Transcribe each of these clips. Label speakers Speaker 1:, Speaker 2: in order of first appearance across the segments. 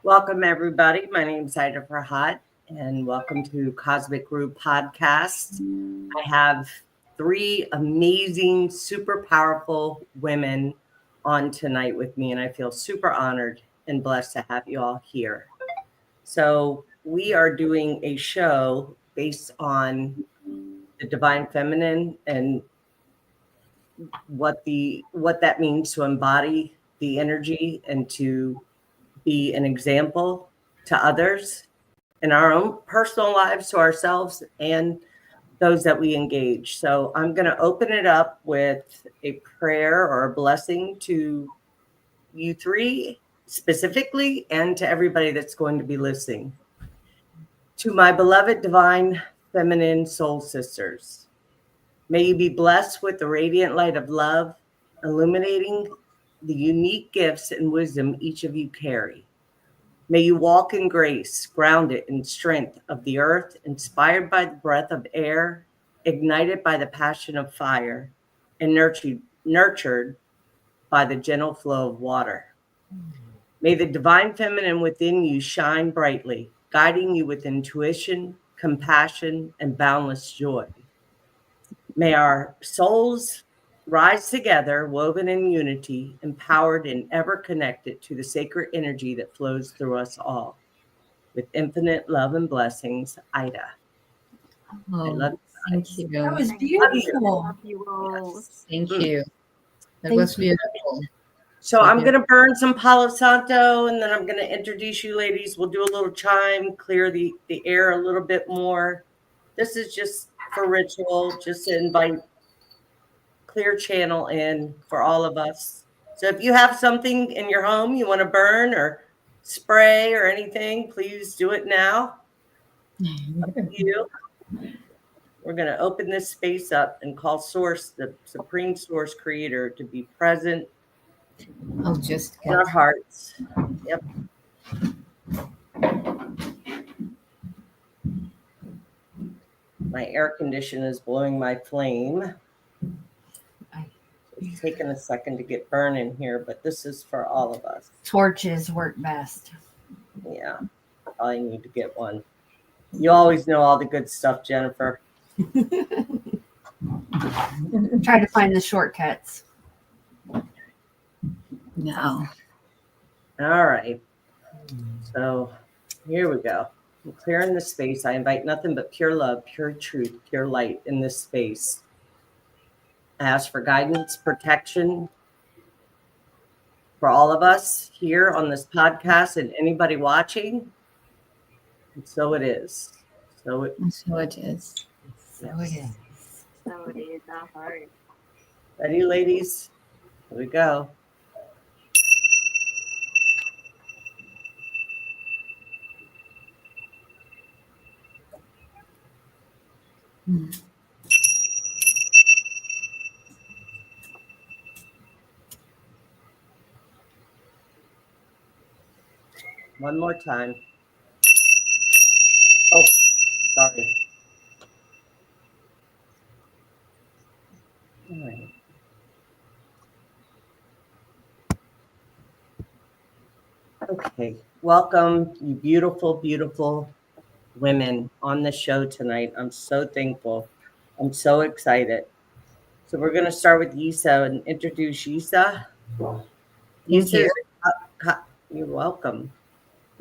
Speaker 1: Welcome, everybody. My name is Ida Farhat, and welcome to Cosmic Group Podcast. I have three amazing, super powerful women on tonight with me, and I feel super honored and blessed to have you all here. So, we are doing a show based on the divine feminine and what that means to embody the energy and to be an example to others in our own personal lives, to ourselves, and those that we engage. So I'm going to open it up with a prayer or a blessing to you three specifically and to everybody that's going to be listening. To my beloved divine feminine soul sisters, may you be blessed with the radiant light of love, illuminating the unique gifts and wisdom each of you carry. May you walk in grace, grounded in strength of the earth, inspired by the breath of air, ignited by the passion of fire, and nurtured by the gentle flow of water. May the divine feminine within you shine brightly, guiding you with intuition, compassion, and boundless joy. May our souls rise together, woven in unity, empowered and ever connected to the sacred energy that flows through us all. With infinite love and blessings, Ida.
Speaker 2: Oh,
Speaker 1: I love you.
Speaker 2: thank you.
Speaker 3: That was beautiful.
Speaker 2: Yes, thank you. That was beautiful.
Speaker 1: So I'm going to burn some Palo Santo, and then I'm going to introduce you ladies. We'll do a little chime, clear the air a little bit more. This is just for ritual, just to invite clear channel in for all of us. So if you have something in your home you want to burn or spray or anything, please do it now. Up to you. We're going to open this space up and call Source, the Supreme Source Creator, to be present in our hearts. Yep. My air conditioner is blowing my flame. It's taking a second to get burning here, but this is for all of us.
Speaker 3: Torches work best.
Speaker 1: Yeah, I need to get one. You always know all the good stuff, Jennifer.
Speaker 3: Try to find the shortcuts.
Speaker 2: No.
Speaker 1: All right. So here we go. I'm clearing the space. I invite nothing but pure love, pure truth, pure light in this space. I ask for guidance, protection for all of us here on this podcast and anybody watching. And so it is.
Speaker 2: So it is.
Speaker 3: So it is.
Speaker 4: So it is our heart.
Speaker 1: Ready, ladies? Here we go. One more time. Oh, sorry. All right. Okay. Welcome, you beautiful, beautiful women on the show tonight. I'm so thankful. I'm so excited. So we're going to start with Yssah and introduce Yssah. Yssah, you're welcome.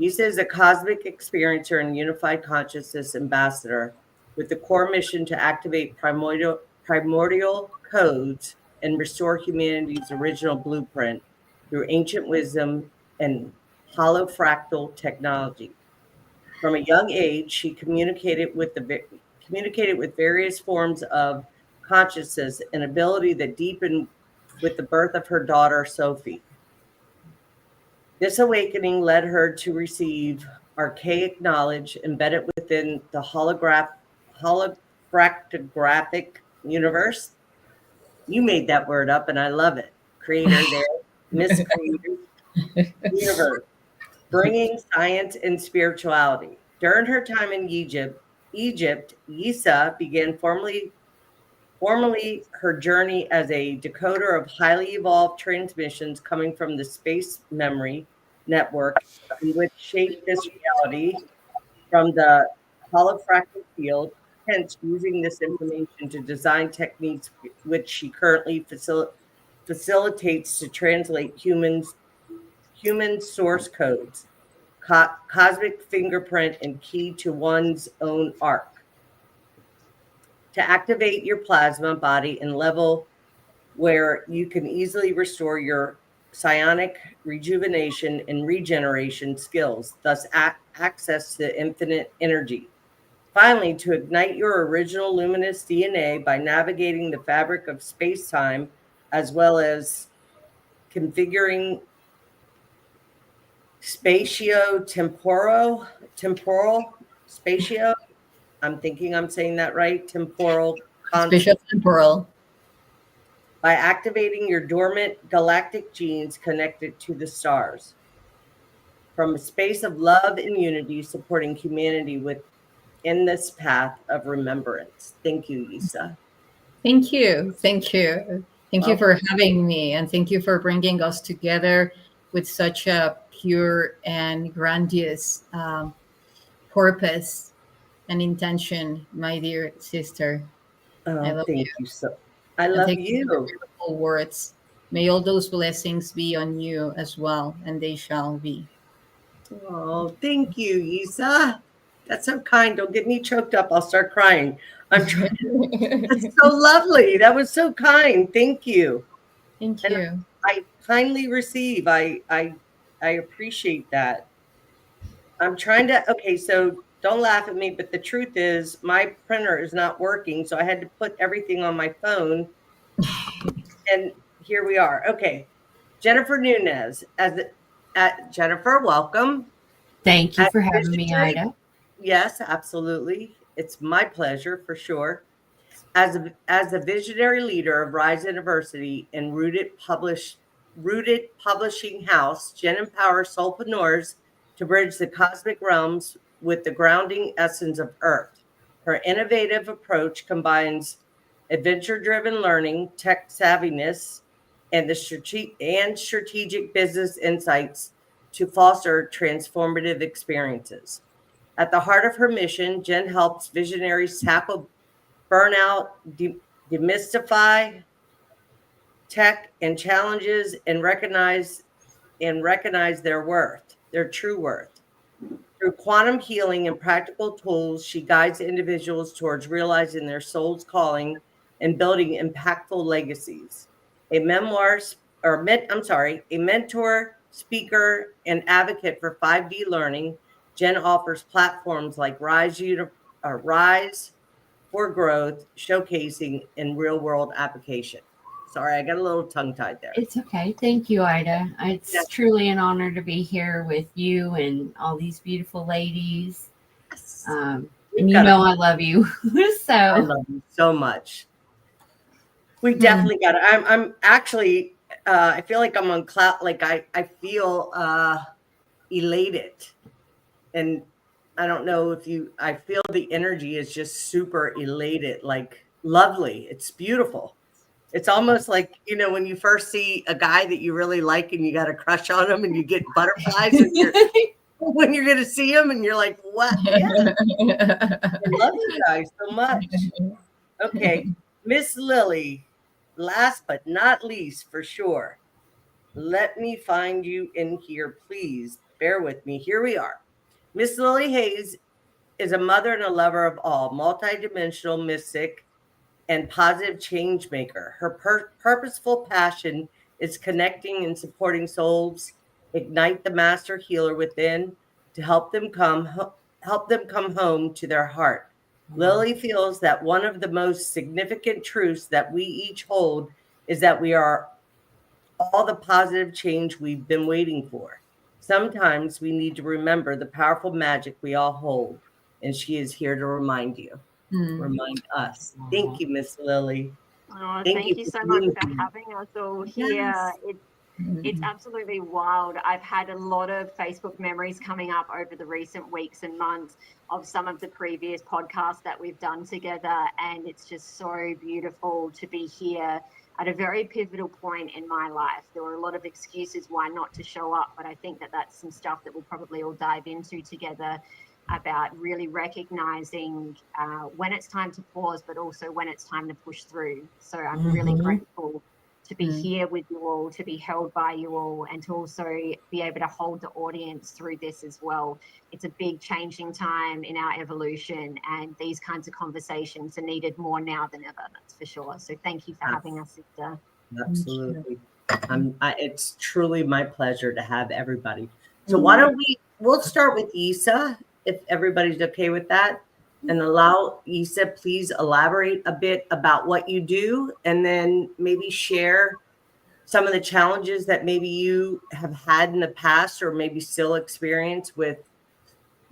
Speaker 1: Yssah is a cosmic experiencer and unified consciousness ambassador with the core mission to activate primordial codes and restore humanity's original blueprint through ancient wisdom and holofractal technology. From a young age, she communicated with various forms of consciousness, an ability that deepened with the birth of her daughter, Sophie. This awakening led her to receive archaic knowledge embedded within the holographic universe. You made that word up, and I love it. Creator there, Miss Creator Universe, bringing science and spirituality. During her time in Egypt, Yssah began formally her journey as a decoder of highly evolved transmissions coming from the space memory network in which shape this reality from the holofractal field, hence using this information to design techniques which she currently facilitates to translate human source codes, cosmic fingerprint, and key to one's own arc. To activate your plasma body and level where you can easily restore your psionic rejuvenation and regeneration skills, thus access to infinite energy. Finally, to ignite your original luminous DNA by navigating the fabric of space-time, as well as configuring temporal, spatio. I'm thinking I'm saying that right. Temporal.
Speaker 2: Spatial temporal.
Speaker 1: By activating your dormant galactic genes connected to the stars. From a space of love and unity, supporting humanity within this path of remembrance. Thank you, Yssah.
Speaker 2: Thank you. Thank you. Thank you for having me, and thank you for bringing us together with such a pure and grandiose purpose and intention, my dear sister. I love
Speaker 1: Thank
Speaker 2: you.
Speaker 1: you so. I love
Speaker 2: thank you for
Speaker 1: you.
Speaker 2: your beautiful words. May all those blessings be on you as well, and they shall be.
Speaker 1: Oh, thank you, Yssah. That's so kind. Don't get me choked up. I'll start crying. I'm trying. That's so lovely. That was so kind. Thank you.
Speaker 2: Thank
Speaker 1: And
Speaker 2: you.
Speaker 1: I kindly receive. I appreciate that. I'm trying to. Okay, so don't laugh at me, but the truth is, my printer is not working, so I had to put everything on my phone. And here we are. Okay, Jennifer Nunez Jennifer, welcome.
Speaker 3: Thank you for having me, Ida.
Speaker 1: Yes, absolutely. It's my pleasure for sure. As a visionary leader of Rise University and rooted publishing house, Jen empowers soulpreneurs to bridge the cosmic realms with the grounding essence of Earth. Her innovative approach combines adventure-driven learning, tech savviness, and strategic business insights to foster transformative experiences. At the heart of her mission, Jen helps visionaries tackle burnout, demystify tech and challenges, and recognize their worth, their true worth. Through quantum healing and practical tools, she guides individuals towards realizing their soul's calling and building impactful legacies. A mentor, speaker, and advocate for 5D learning, Jen offers platforms like Rise for Growth, showcasing in real-world application. Sorry, I got a little tongue-tied there.
Speaker 3: It's okay. Thank you, Ida. It's truly an honor to be here with you and all these beautiful ladies.
Speaker 1: Yes.
Speaker 3: And you know I love you. So
Speaker 1: I love you so much. We definitely got it. I'm actually, I feel like I'm on cloud. Like I feel elated. And I don't know if I feel the energy is just super elated, like lovely. It's beautiful. It's almost like, when you first see a guy that you really like and you got a crush on him and you get butterflies when you're going to see him and you're like, what? Yeah. I love you guys so much. Okay. Miss Lily, last but not least, for sure. Let me find you in here, please. Bear with me. Here we are. Miss Lily Hayes is a mother and a lover of all, multidimensional mystic and positive change maker. Her purposeful passion is connecting and supporting souls, ignite the master healer within to help them come home to their heart. Lily feels that one of the most significant truths that we each hold is that we are all the positive change we've been waiting for. Sometimes we need to remember the powerful magic we all hold, and she is here to remind you. Remind us. Thank you, Miss Lily.
Speaker 4: Oh, thank you so much for having us all here.
Speaker 1: Yes.
Speaker 4: It's absolutely wild. I've had a lot of Facebook memories coming up over the recent weeks and months of some of the previous podcasts that we've done together. And it's just so beautiful to be here at a very pivotal point in my life. There were a lot of excuses why not to show up, but I think that that's some stuff that we'll probably all dive into together, about really recognizing when it's time to pause, but also when it's time to push through. So I'm really grateful to be here with you all, to be held by you all, and to also be able to hold the audience through this as well. It's a big changing time in our evolution, and these kinds of conversations are needed more now than ever, that's for sure. So thank you for having us, sister.
Speaker 1: Absolutely. It's truly my pleasure to have everybody. So why don't we'll start with Yssah, if everybody's okay with that, and allow Yssah, please elaborate a bit about what you do, and then maybe share some of the challenges that maybe you have had in the past, or maybe still experience with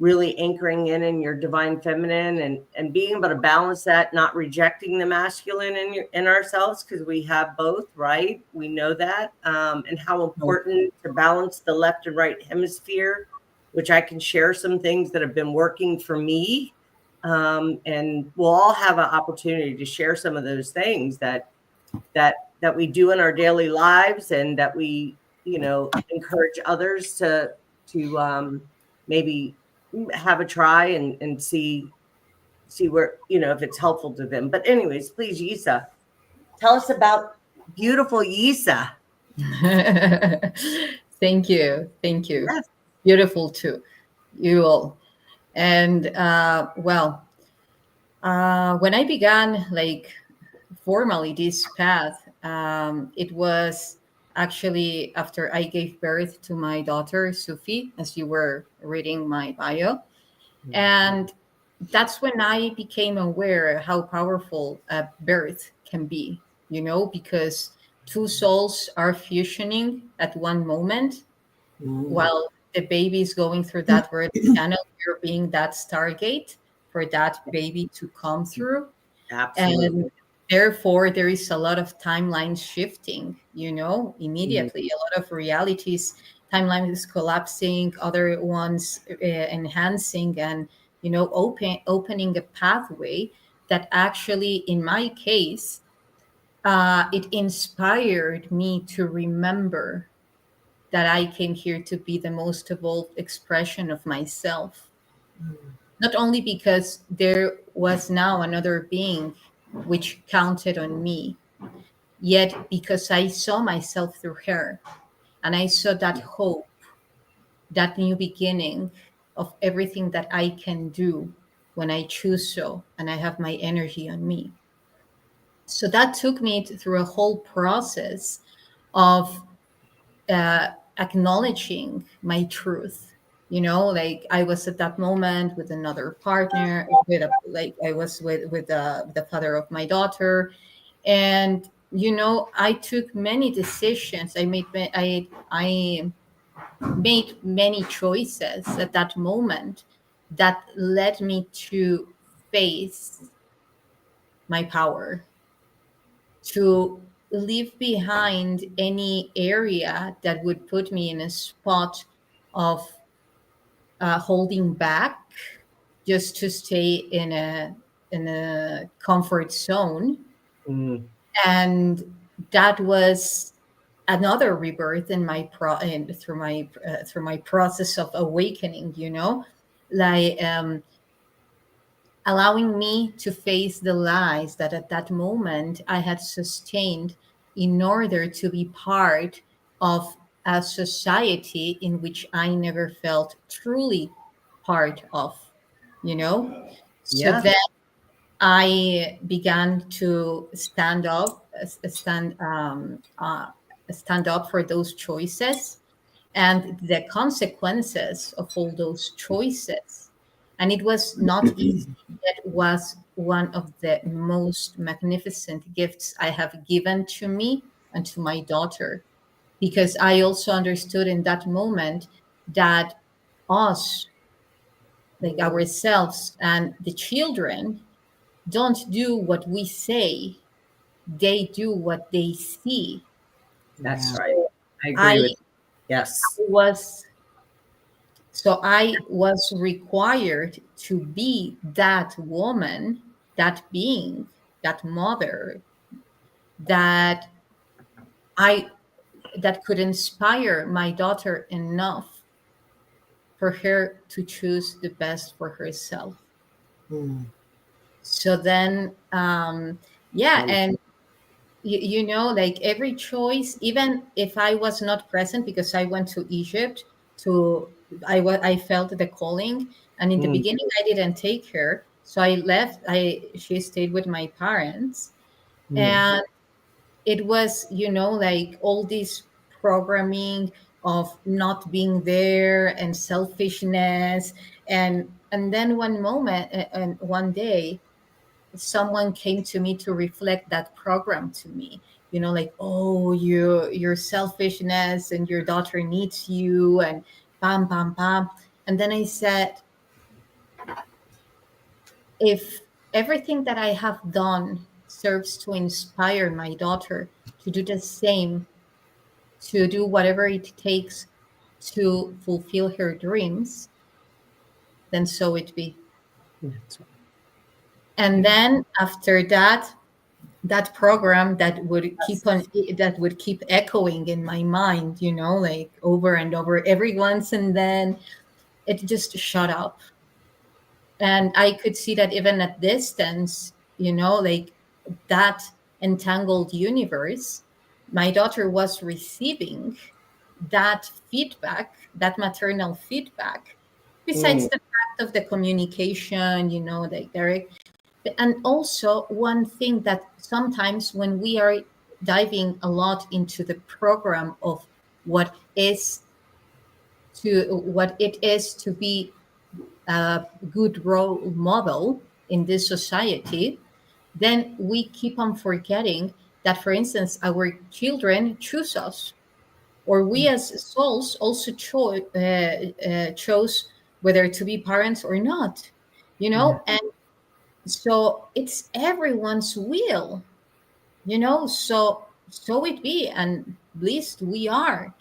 Speaker 1: really anchoring in your divine feminine, and being able to balance that, not rejecting the masculine in ourselves, because we have both, right? We know that, and how important to balance the left and right hemisphere, which I can share some things that have been working for me, and we'll all have an opportunity to share some of those things that we do in our daily lives, and that we encourage others to maybe have a try and see where, if it's helpful to them. But anyways, please, Yssah, tell us about beautiful Yssah.
Speaker 2: Thank you.
Speaker 1: Yes.
Speaker 2: Beautiful too, you all. And when I began formally this path, it was actually after I gave birth to my daughter, Sufi, as you were reading my bio. And that's when I became aware how powerful a birth can be, because two souls are fusioning at one moment while the baby is going through that birth channel. You're being that stargate for that baby to come through.
Speaker 1: Absolutely.
Speaker 2: And therefore, there is a lot of timeline shifting, immediately. A lot of realities, timelines collapsing, other ones enhancing, and, opening a pathway that actually, in my case, it inspired me to remember that I came here to be the most evolved expression of myself. Not only because there was now another being which counted on me, yet because I saw myself through her, and I saw that hope, that new beginning of everything that I can do when I choose so, and I have my energy on me. So that took me through a whole process of acknowledging my truth. I was at that moment with another partner, I was with the father of my daughter, and I took many decisions. I made many choices at that moment that led me to face my power, to leave behind any area that would put me in a spot of holding back, just to stay in a comfort zone. And that was another rebirth in my through my process of awakening, allowing me to face the lies that at that moment I had sustained in order to be part of a society in which I never felt truly part of, So
Speaker 1: Yeah.
Speaker 2: then I began to stand up for those choices and the consequences of all those choices. And it was not easy. It was one of the most magnificent gifts I have given to me and to my daughter, because I also understood in that moment that us, ourselves and the children, don't do what we say, they do what they see.
Speaker 1: That's
Speaker 2: So
Speaker 1: right. I agree with you. Yes.
Speaker 2: I was required to be that woman, that being, that mother, that I that could inspire my daughter enough for her to choose the best for herself. So then, yeah, and like every choice, even if I was not present because I went to Egypt to, I felt the calling, and in the beginning I didn't take her, so I left. She stayed with my parents, and it was, like all this programming of not being there and selfishness, and then one moment and one day someone came to me to reflect that program to me, like, oh, your selfishness and your daughter needs you, and bam bam bam. And then I said, if everything that I have done serves to inspire my daughter to do the same, to do whatever it takes to fulfill her dreams, then so it be.
Speaker 1: That's right.
Speaker 2: And then after that, that program that would keep echoing in my mind, like over and over every once, and then it just shut up. And I could see that even at distance, like that entangled universe, my daughter was receiving that feedback, that maternal feedback, besides the fact of the communication, like direct. And also, one thing that sometimes when we are diving a lot into the program of what it is to be a good role model in this society, then we keep on forgetting that, for instance, our children choose us, or we as souls also chose whether to be parents or not, and so it's everyone's will, so it be, and blessed we are,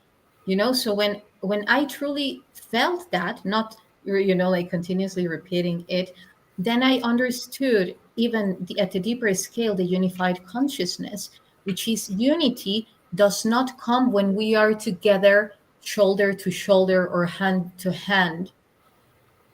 Speaker 2: so when I truly felt that, not like continuously repeating it, then I understood even at a deeper scale the unified consciousness, which is unity does not come when we are together shoulder to shoulder or hand to hand.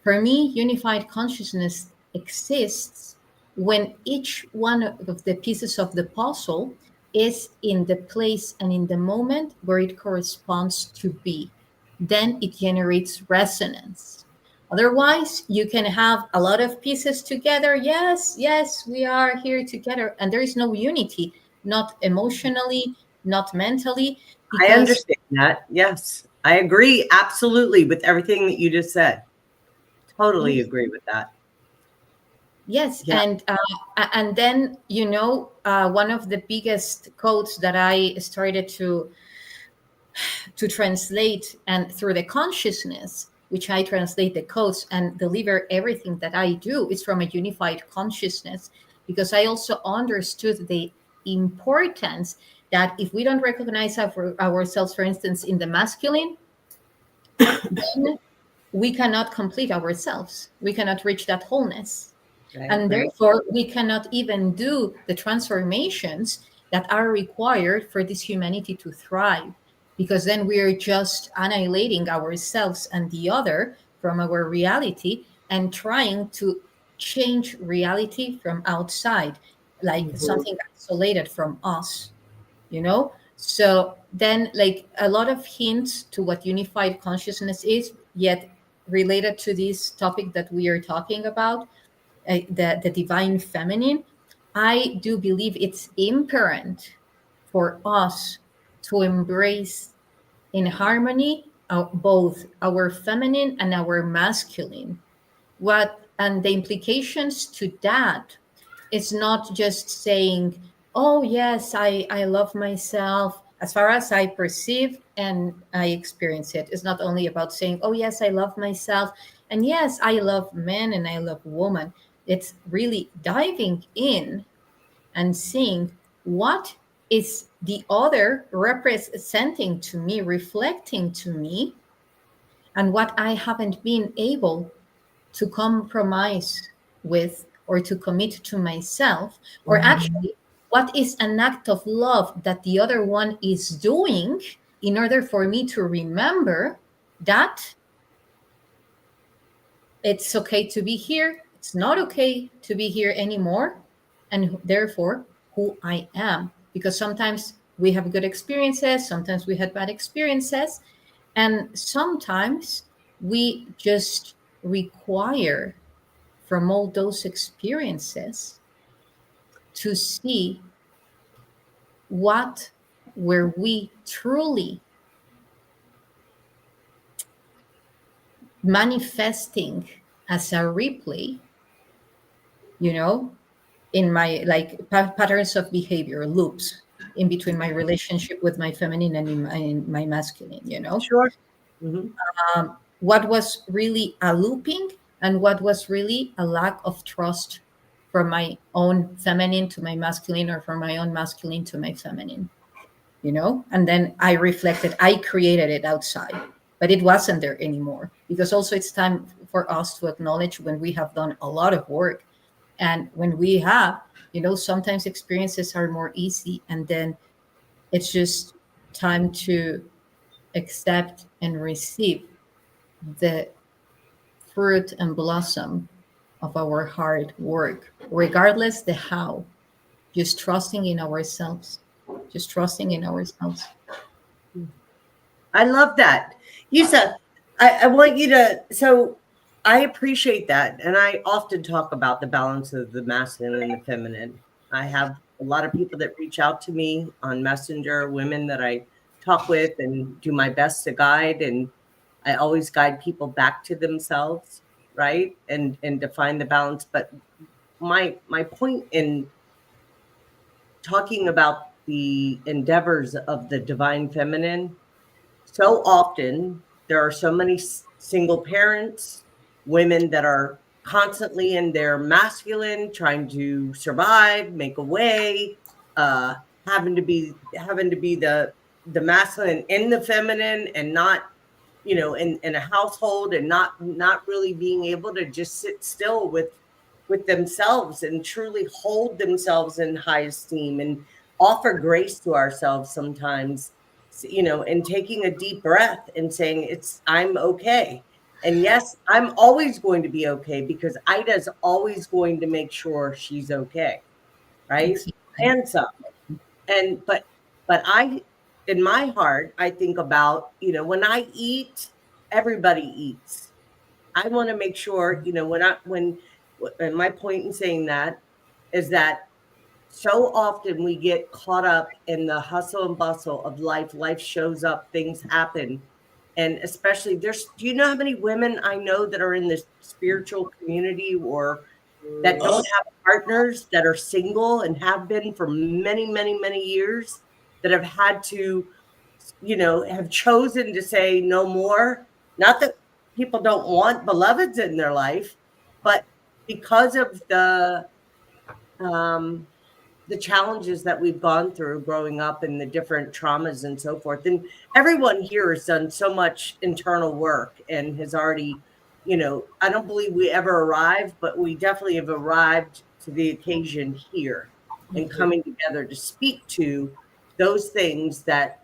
Speaker 2: For me, unified consciousness exists when each one of the pieces of the puzzle is in the place and in the moment where it corresponds to be. Then it generates resonance. Otherwise, you can have a lot of pieces together. Yes, yes, we are here together. And there is no unity, not emotionally, not mentally,
Speaker 1: I
Speaker 2: because
Speaker 1: understand that. Yes. I agree absolutely with everything that you just said. Totally agree with that.
Speaker 2: yes,
Speaker 1: Yeah.
Speaker 2: and then one of the biggest quotes that I started to translate, and through the consciousness, which I translate the codes and deliver everything that I do, is from a unified consciousness, because I also understood the importance that if we don't recognize ourselves, for instance, in the masculine, then we cannot complete ourselves. We cannot reach that wholeness. And
Speaker 1: Right.
Speaker 2: therefore, we cannot even do the transformations that are required for this humanity to thrive, because then we are just annihilating ourselves and the other from our reality and trying to change reality from outside, like something isolated from us, So then, like, a lot of hints to what unified consciousness is, yet related to this topic that we are talking about, the divine feminine. I do believe it's imperative for us to embrace in harmony both our feminine and our masculine. And the implications to that is not just saying, oh yes, I love myself as far as I perceive and I experience it. It's not only about saying, oh yes, I love myself, and yes, I love men and I love women. It's really diving in and seeing what is the other representing to me, reflecting to me, and what I haven't been able to compromise with or to commit to myself, or actually what is an act of love that the other one is doing in order for me to remember that it's okay to be here, it's not okay to be here anymore, and therefore who I am. Because sometimes we have good experiences, sometimes we had bad experiences, and sometimes we just require from all those experiences to see what were we truly manifesting as a replay, you know, in my like patterns of behavior loops in between my relationship with my feminine and in my masculine, you know.
Speaker 1: Sure. Mm-hmm.
Speaker 2: What was really a looping and what was really a lack of trust from my own feminine to my masculine, or from my own masculine to my feminine, you know. And then I reflected, I created it outside, but it wasn't there anymore. Because also it's time for us to acknowledge when we have done a lot of work, and when we have, you know, sometimes experiences are more easy, and then it's just time to accept and receive the fruit and blossom of our hard work, regardless the how. Just trusting in ourselves. Just trusting in ourselves.
Speaker 1: I love that. Yssah, I want you to, so I appreciate that. And I often talk about the balance of the masculine and the feminine. I have a lot of people that reach out to me on Messenger, women that I talk with and do my best to guide. And I always guide people back to themselves, right? And define the balance. But my point in talking about the endeavors of the divine feminine, so often there are so many single parents, women that are constantly in their masculine, trying to survive, make a way, uh, having to be the masculine in the feminine, and not, you know, in a household, and not really being able to just sit still with themselves and truly hold themselves in high esteem and offer grace to ourselves sometimes, you know, and taking a deep breath and saying, I'm okay. And yes, I'm always going to be okay, because Ida's always going to make sure she's okay, right?
Speaker 2: Exactly.
Speaker 1: And some. And but I, in my heart, I think about, you know, when I eat, everybody eats. I want to make sure, you know, and my point in saying that is that so often we get caught up in the hustle and bustle of life. Life shows up, things happen. And especially do you know how many women I know that are in the spiritual community, or that don't have partners, that are single and have been for many, many, many years, that have had to, you know, have chosen to say no more. Not that people don't want beloveds in their life, but because of um, the challenges that we've gone through growing up and the different traumas and so forth. And everyone here has done so much internal work and has already, you know, I don't believe we ever arrived, but we definitely have arrived to the occasion here and coming together to speak to those things that,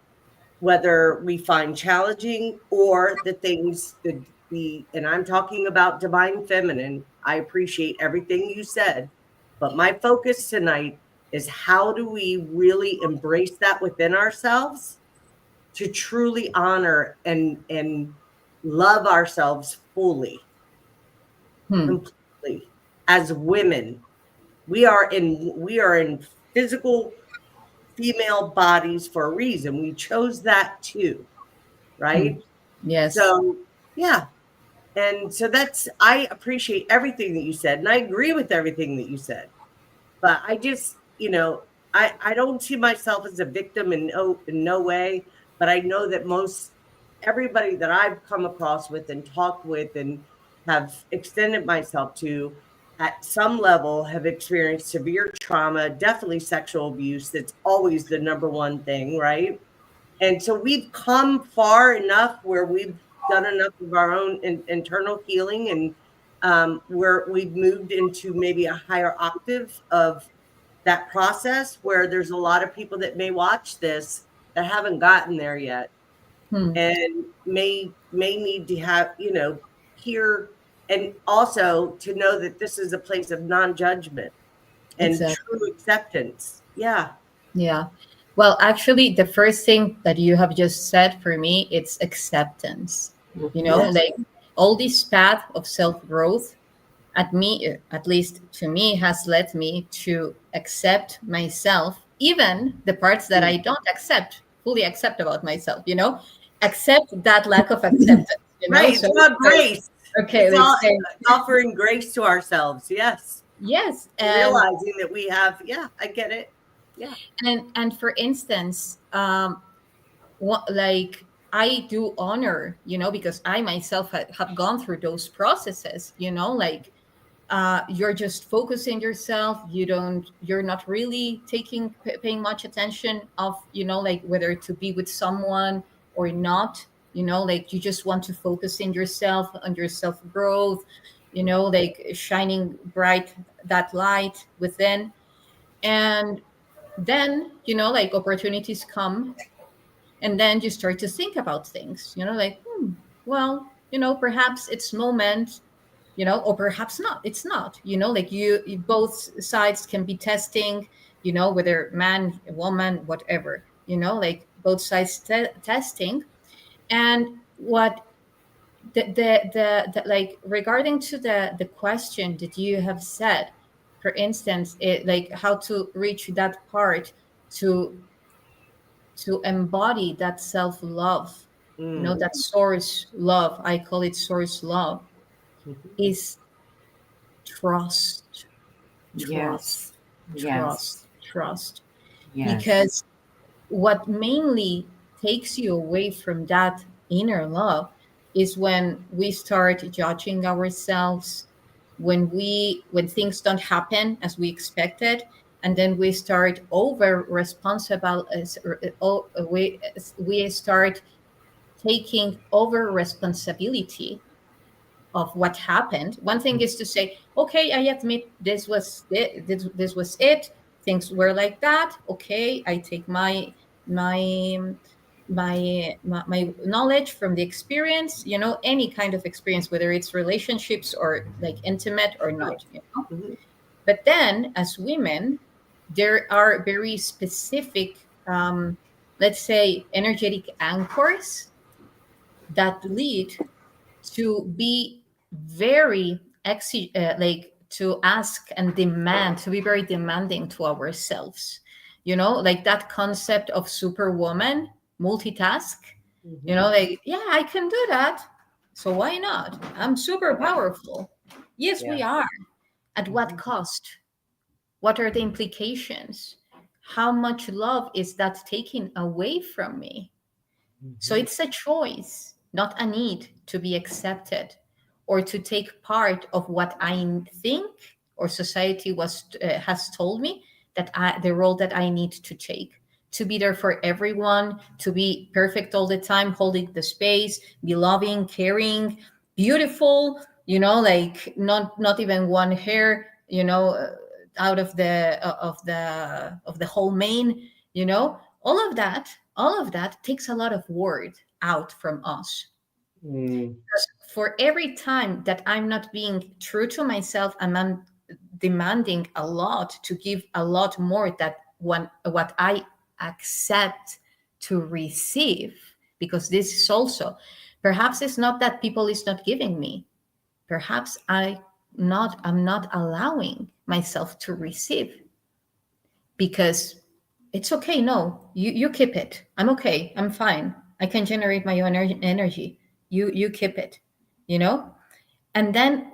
Speaker 1: whether we find challenging, or the things that and I'm talking about divine feminine. I appreciate everything you said, but my focus tonight is, how do we really embrace that within ourselves to truly honor and love ourselves fully, completely. As women, we are in physical female bodies for a reason. We chose that too, right?
Speaker 2: Yes.
Speaker 1: So, yeah. And so I appreciate everything that you said, and I agree with everything that you said. But I just, you know, I don't see myself as a victim in no way, but I know that everybody that I've come across with and talked with and have extended myself to at some level have experienced severe trauma, definitely sexual abuse. That's always the number one thing, right? And so we've come far enough where we've done enough of our own internal healing, and where we've moved into maybe a higher octave of that process, where there's a lot of people that may watch this that haven't gotten there yet, and may need to have, hear, and also to know that this is a place of non-judgment and
Speaker 2: Exactly.
Speaker 1: true acceptance. Yeah.
Speaker 2: Yeah. Well, actually, the first thing that you have just said for me, it's acceptance.
Speaker 1: Yes.
Speaker 2: Like all this path of self-growth at least to me, has led me to accept myself, even the parts that I don't fully accept about myself, accept that lack of acceptance,
Speaker 1: Right.
Speaker 2: So
Speaker 1: It's about grace.
Speaker 2: okay,
Speaker 1: It's
Speaker 2: let's say
Speaker 1: offering grace to ourselves. Yes.
Speaker 2: yes.
Speaker 1: Realizing that we have, I get it. Yeah.
Speaker 2: And for instance, like I do honor, because I myself have gone through those processes, like you're just focusing yourself. You're not really paying much attention of, like whether to be with someone or not, like you just want to focus in yourself, on your self growth, like shining bright that light within. And then, like opportunities come, and then you start to think about things, like, well, perhaps it's moment, or perhaps not, it's not, like you both sides can be testing, whether man, woman, whatever, like both sides testing. And what the like regarding to the question that you have said, for instance, it like how to reach that part to embody that self-love, that source love, I call it source love, is trust, trust,
Speaker 3: Yes. Yes.
Speaker 2: trust.
Speaker 3: Yes.
Speaker 2: Because what mainly takes you away from that inner love is when we start judging ourselves, when things don't happen as we expected, and then we start over responsible, we start taking over responsibility of what happened. One thing is to say, okay, I admit this was it, this was it. Things were like that. Okay, I take my my knowledge from the experience, any kind of experience, whether it's relationships or like intimate or not. But then as women, there are very specific, let's say, energetic anchors that lead to be very like to ask and demand, to be very demanding to ourselves, like that concept of superwoman, multitask, like, yeah, I can do that, so why not? I'm super powerful. Yes, we are. At what cost? What are the implications? How much love is that taking away from me? So it's a choice, not a need to be accepted or to take part of what I think or society has told me that the role that I need to take, to be there for everyone, to be perfect all the time, holding the space, be loving, caring, beautiful, like not even one hair, out of the whole mane, all of that takes a lot of word out from us. Because for every time that I'm not being true to myself and I'm demanding a lot to give a lot more that what I accept to receive, because this is also, perhaps it's not that people is not giving me, perhaps I'm not allowing myself to receive, because it's okay. No, you keep it. I'm okay. I'm fine. I can generate my own energy. You keep it, And then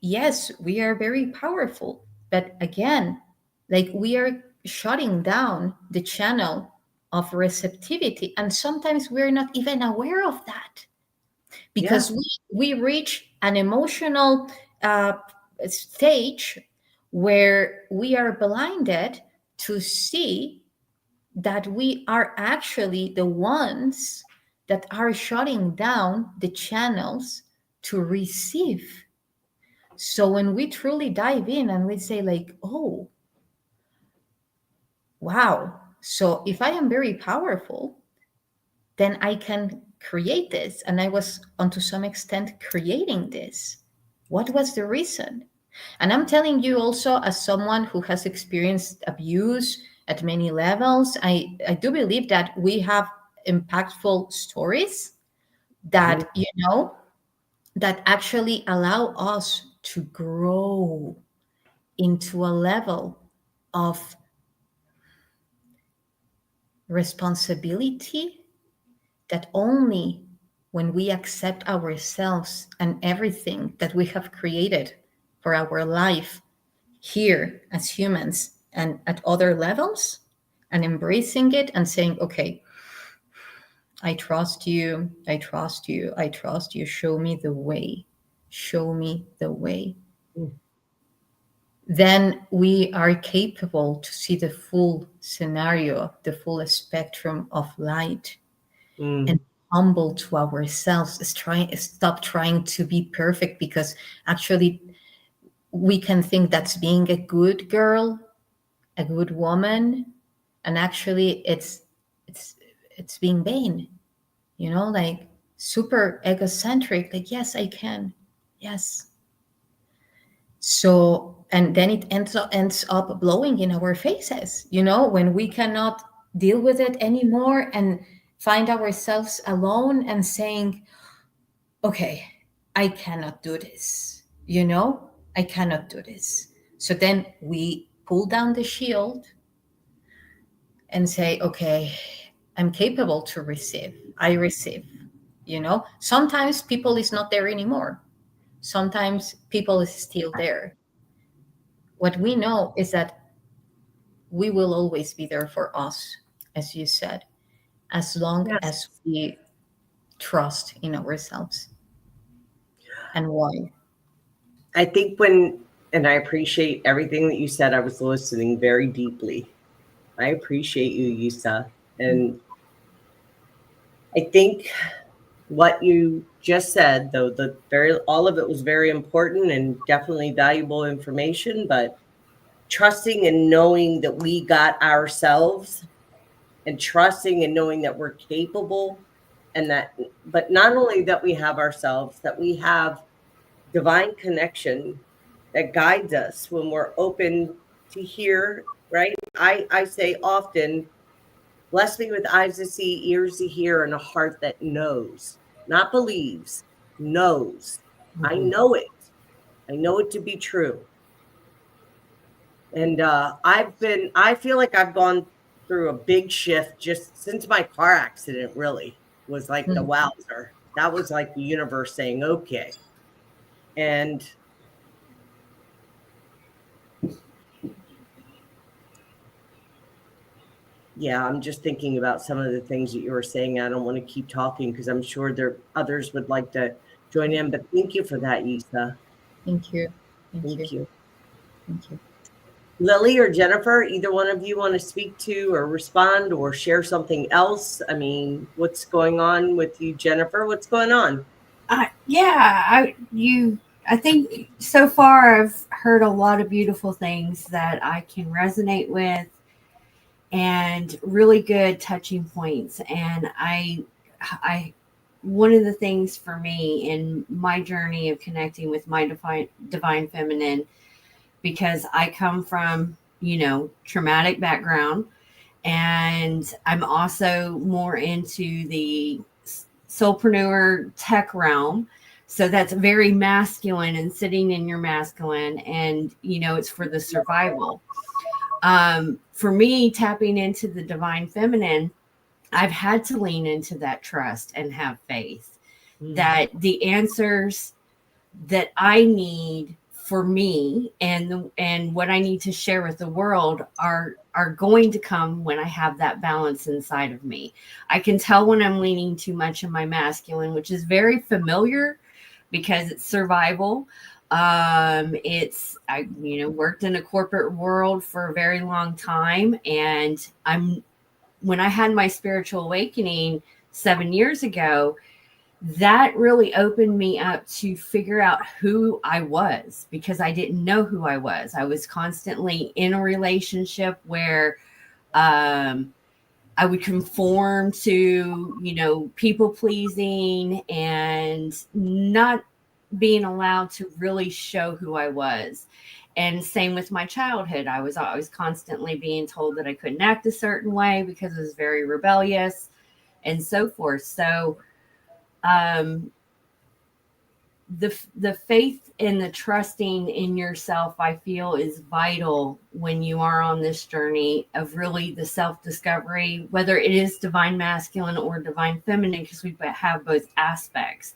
Speaker 2: yes, we are very powerful. But again, like we are shutting down the channel of receptivity. And sometimes we're not even aware of that, because we reach an emotional stage where we are blinded to see that we are actually the ones that are shutting down the channels to receive. So when we truly dive in and we say like, oh, wow, so if I am very powerful, then I can create this. And I was, to some extent, creating this. What was the reason? And I'm telling you also, as someone who has experienced abuse at many levels, I do believe that we have impactful stories that, that actually allow us to grow into a level of responsibility that only when we accept ourselves and everything that we have created for our life here as humans and at other levels, and embracing it and saying, okay, I trust you, I trust you, I trust you, show me the way, show me the way. Then we are capable to see the full scenario, the full spectrum of light, and humble to ourselves. Stop trying to be perfect, because actually we can think that's being a good girl, a good woman, and actually it's being vain, like super egocentric, like, yes, I can, yes. So, and then it ends up blowing in our faces, when we cannot deal with it anymore and find ourselves alone and saying, okay, I cannot do this, I cannot do this. So then we pull down the shield and say, okay, I'm capable to receive. I receive, Sometimes people is not there anymore. Sometimes people is still there. What we know is that we will always be there for us, as you said, as long as we trust in ourselves. And why?
Speaker 1: I think and I appreciate everything that you said. I was listening very deeply. I appreciate you, Yssah. And I think what you just said, though, all of it was very important and definitely valuable information, but trusting and knowing that we got ourselves, and trusting and knowing that we're capable, and but not only that we have ourselves, that we have divine connection that guides us when we're open to hear, right? I say often, bless me with eyes to see, ears to hear, and a heart that knows, not believes, knows. I know it. I know it to be true. And I feel like I've gone through a big shift just since my car accident, really was like the wowzer. That was like the universe saying, okay. And yeah, I'm just thinking about some of the things that you were saying. I don't want to keep talking because I'm sure others would like to join in, but thank you for that, Yssah.
Speaker 2: Thank you.
Speaker 1: Thank you.
Speaker 2: Thank you.
Speaker 1: Lily or Jennifer, either one of you want to speak to or respond or share something else? I mean, what's going on with you, Jennifer? What's going on?
Speaker 3: I think so far I've heard a lot of beautiful things that I can resonate with, and really good touching points. And I one of the things for me in my journey of connecting with my divine feminine, because I come from, traumatic background, and I'm also more into the soulpreneur tech realm. So that's very masculine and sitting in your masculine, and, it's for the survival. For me, tapping into the divine feminine, I've had to lean into that trust and have faith that the answers that I need for me and what I need to share with the world are going to come when I have that balance inside of me. I can tell when I'm leaning too much in my masculine, which is very familiar because it's survival. I worked in a corporate world for a very long time, and when I had my spiritual awakening 7 years ago, that really opened me up to figure out who I was, because I didn't know who I was. I was constantly in a relationship where I would conform to, people pleasing and not being allowed to really show who I was. And same with my childhood. I was always constantly being told that I couldn't act a certain way because I was very rebellious and so forth. So the faith and the trusting in yourself, I feel, is vital when you are on this journey of really the self-discovery, whether it is divine masculine or divine feminine, because we have both aspects.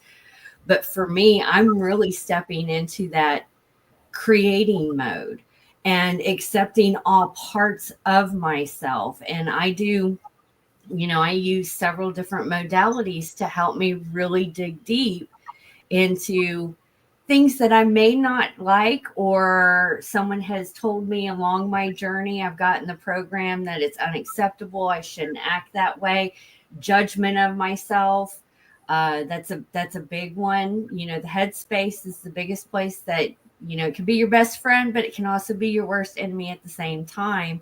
Speaker 3: But for me, I'm really stepping into that creating mode and accepting all parts of myself. And I do, I use several different modalities to help me really dig deep into things that I may not like, or someone has told me along my journey. I've gotten the program that it's unacceptable. I shouldn't act that way. Judgment of myself. That's a big one. The headspace is the biggest place that, it can be your best friend, but it can also be your worst enemy at the same time,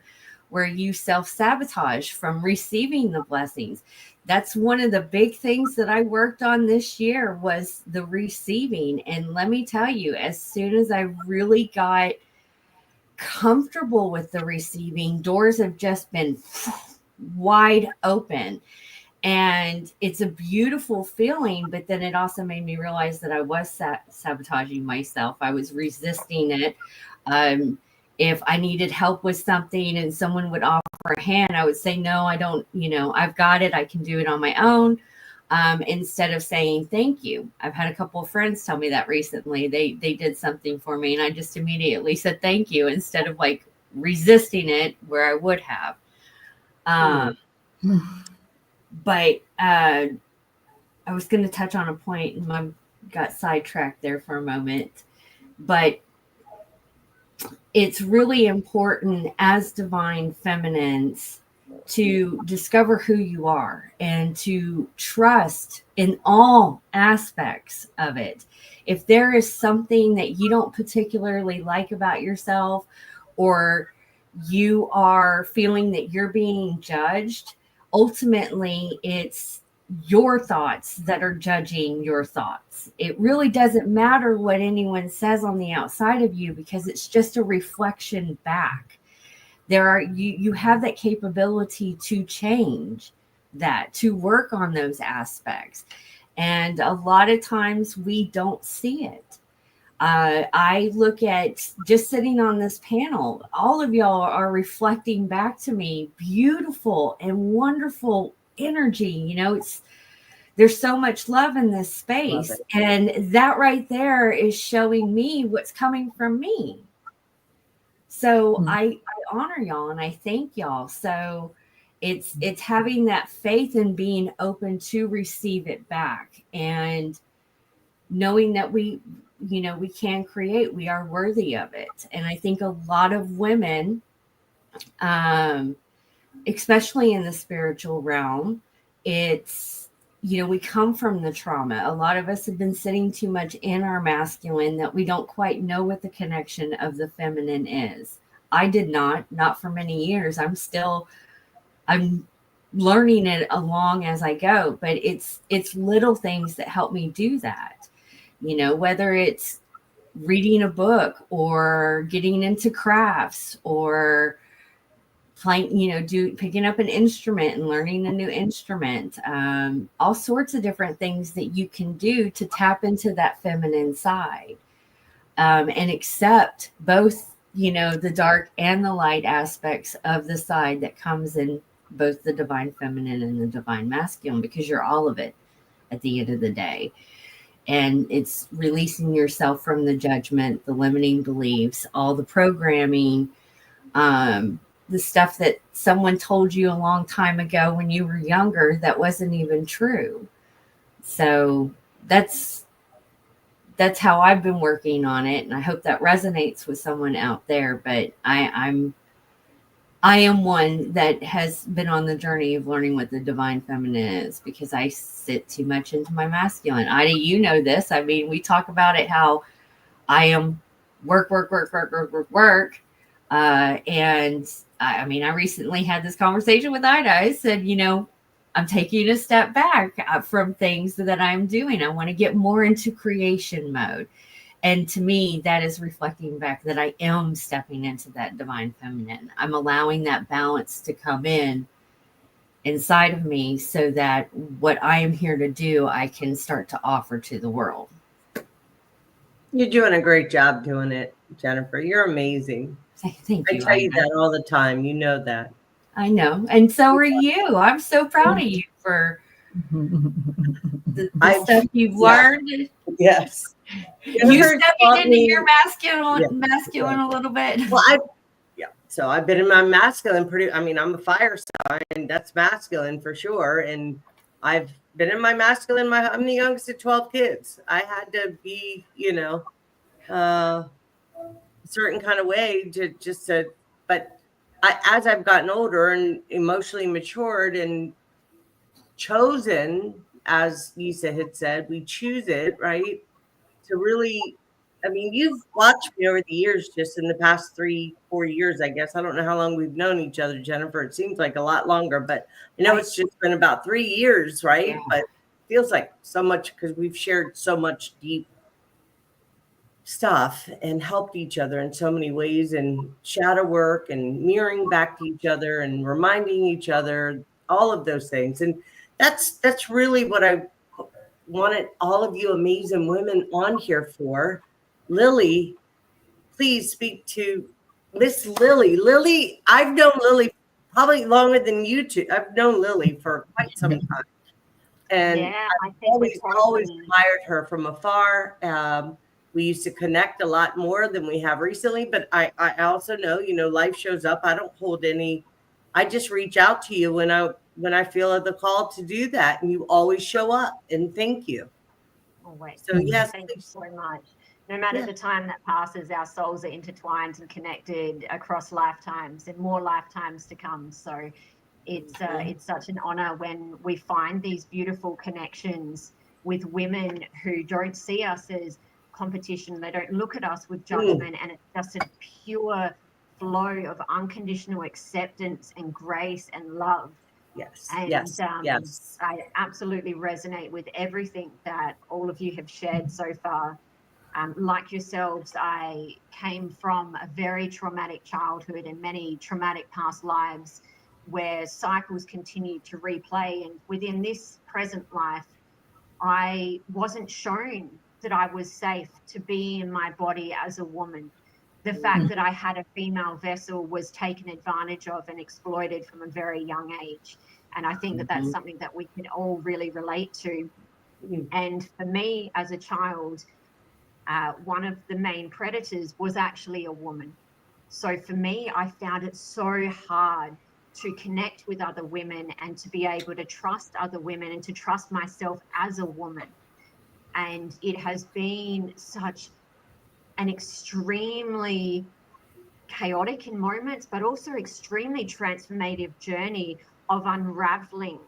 Speaker 3: where you self-sabotage from receiving the blessings. That's one of the big things that I worked on this year, was the receiving. And let me tell you, as soon as I really got comfortable with the receiving, doors have just been wide open. And it's a beautiful feeling, but then it also made me realize that I was sabotaging myself. I was resisting it. If I needed help with something and someone would offer a hand, I would say, no, I don't, I've got it. I can do it on my own. Instead of saying thank you. I've had a couple of friends tell me that recently. They did something for me, and I just immediately said thank you, instead of like resisting it where I would have. But I was going to touch on a point, and I got sidetracked there for a moment. But it's really important as divine feminines to discover who you are and to trust in all aspects of it. If there is something that you don't particularly like about yourself, or you are feeling that you're being judged, ultimately it's your thoughts that are judging your thoughts. It really doesn't matter what anyone says on the outside of you, because it's just a reflection back. You have that capability to change that, to work on those aspects. And a lot of times we don't see it. I look at just sitting on this panel, all of y'all are reflecting back to me beautiful and wonderful energy. There's so much love in this space, and that right there is showing me what's coming from me. So I honor y'all and I thank y'all. So it's having that faith and being open to receive it back, and knowing that we can create, we are worthy of it. And I think a lot of women, especially in the spiritual realm, it's, we come from the trauma. A lot of us have been sitting too much in our masculine that we don't quite know what the connection of the feminine is. I did not for many years. I'm learning it along as I go, but it's little things that help me do that. Whether it's reading a book or getting into crafts or playing, picking up an instrument and learning a new instrument, all sorts of different things that you can do to tap into that feminine side, and accept both, the dark and the light aspects of the side that comes in both the divine feminine and the divine masculine, because you're all of it at the end of the day. And it's releasing yourself from the judgment, the limiting beliefs, all the programming, the stuff that someone told you a long time ago when you were younger that wasn't even true. So that's that's how I've been working on it. And I hope that resonates with someone out there. But I am one that has been on the journey of learning what the divine feminine is, because I sit too much into my masculine. Ida, you know this. I mean, we talk about it, how I am work. And I mean, I recently had this conversation with Ida. I said, I'm taking a step back from things that I'm doing. I want to get more into creation mode. And to me, that is reflecting back that I am stepping into that divine feminine. I'm allowing that balance to come in inside of me so that what I am here to do, I can start to offer to the world.
Speaker 1: You're doing a great job doing it, Jennifer. You're amazing.
Speaker 3: Thank you.
Speaker 1: I tell you that all the time. You know that.
Speaker 3: I know. And so are you. I'm so proud of you for the stuff you've learned.
Speaker 1: Yes.
Speaker 3: You stepping into your masculine a little bit.
Speaker 1: Well, so I've been in my masculine I'm a fire sign. That's masculine for sure. And I've been in my masculine. I'm the youngest of 12 kids. I had to be, a certain kind of way but as I've gotten older and emotionally matured and chosen, as Yssah had said, we choose it, right? To really, you've watched me over the years, just in the past 3-4 years, I guess. I don't know how long we've known each other, Jennifer. It seems like a lot longer, but I know it's just been about 3 years, right? Yeah. But it feels like so much, because we've shared so much deep stuff and helped each other in so many ways, and shadow work and mirroring back to each other and reminding each other, all of those things. And that's really what I wanted all of you amazing women on here for. Lily, please speak to Miss Lily. Lily, I've known Lily probably longer than you two. I've known Lily for quite some time. And I've always admired her from afar. We used to connect a lot more than we have recently, but I also know, life shows up. I don't hold any, I just reach out to you when I feel the call to do that. And you always show up, and thank you.
Speaker 4: Always.
Speaker 1: So yes,
Speaker 4: thank you so much. No matter the time that passes, our souls are intertwined and connected across lifetimes and more lifetimes to come. So it's such an honor when we find these beautiful connections with women who don't see us as competition. They don't look at us with judgment, and it's just a pure flow of unconditional acceptance and grace and love.
Speaker 1: Yes.
Speaker 4: And
Speaker 1: yes.
Speaker 4: I absolutely resonate with everything that all of you have shared so far. Like yourselves, I came from a very traumatic childhood and many traumatic past lives where cycles continue to replay. And within this present life, I wasn't shown that I was safe to be in my body as a woman. The fact that I had a female vessel was taken advantage of and exploited from a very young age. And I think that that's something that we can all really relate to. And for me as a child, one of the main predators was actually a woman. So for me, I found it so hard to connect with other women and to be able to trust other women and to trust myself as a woman. And it has been such an extremely chaotic in moments, but also extremely transformative journey of unraveling,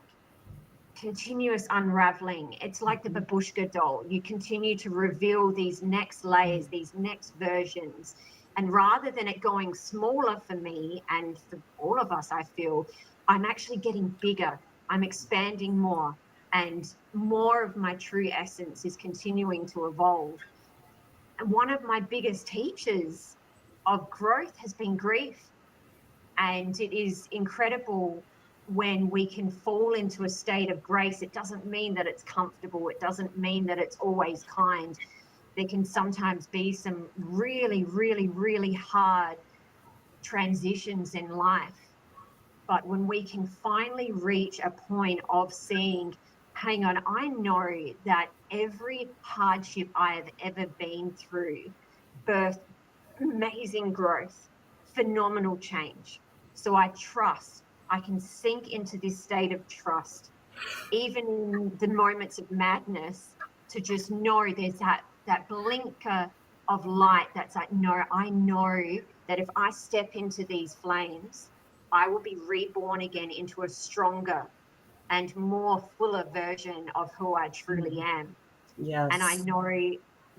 Speaker 4: continuous unraveling. It's like the babushka doll. You continue to reveal these next layers, these next versions. And rather than it going smaller for me and for all of us, I feel I'm actually getting bigger. I'm expanding more, and more of my true essence is continuing to evolve. And one of my biggest teachers of growth has been grief. And it is incredible when we can fall into a state of grace. It doesn't mean that it's comfortable. It doesn't mean that it's always kind. There can sometimes be some really, really, really hard transitions in life. But when we can finally reach a point of seeing, hang on, I know that every hardship I have ever been through birthed amazing growth, phenomenal change. So I trust, I can sink into this state of trust, even in the moments of madness, to just know there's that that blinker of light that's like, no, I know that if I step into these flames, I will be reborn again into a stronger and more fuller version of who I truly am.
Speaker 1: Yes.
Speaker 4: And I know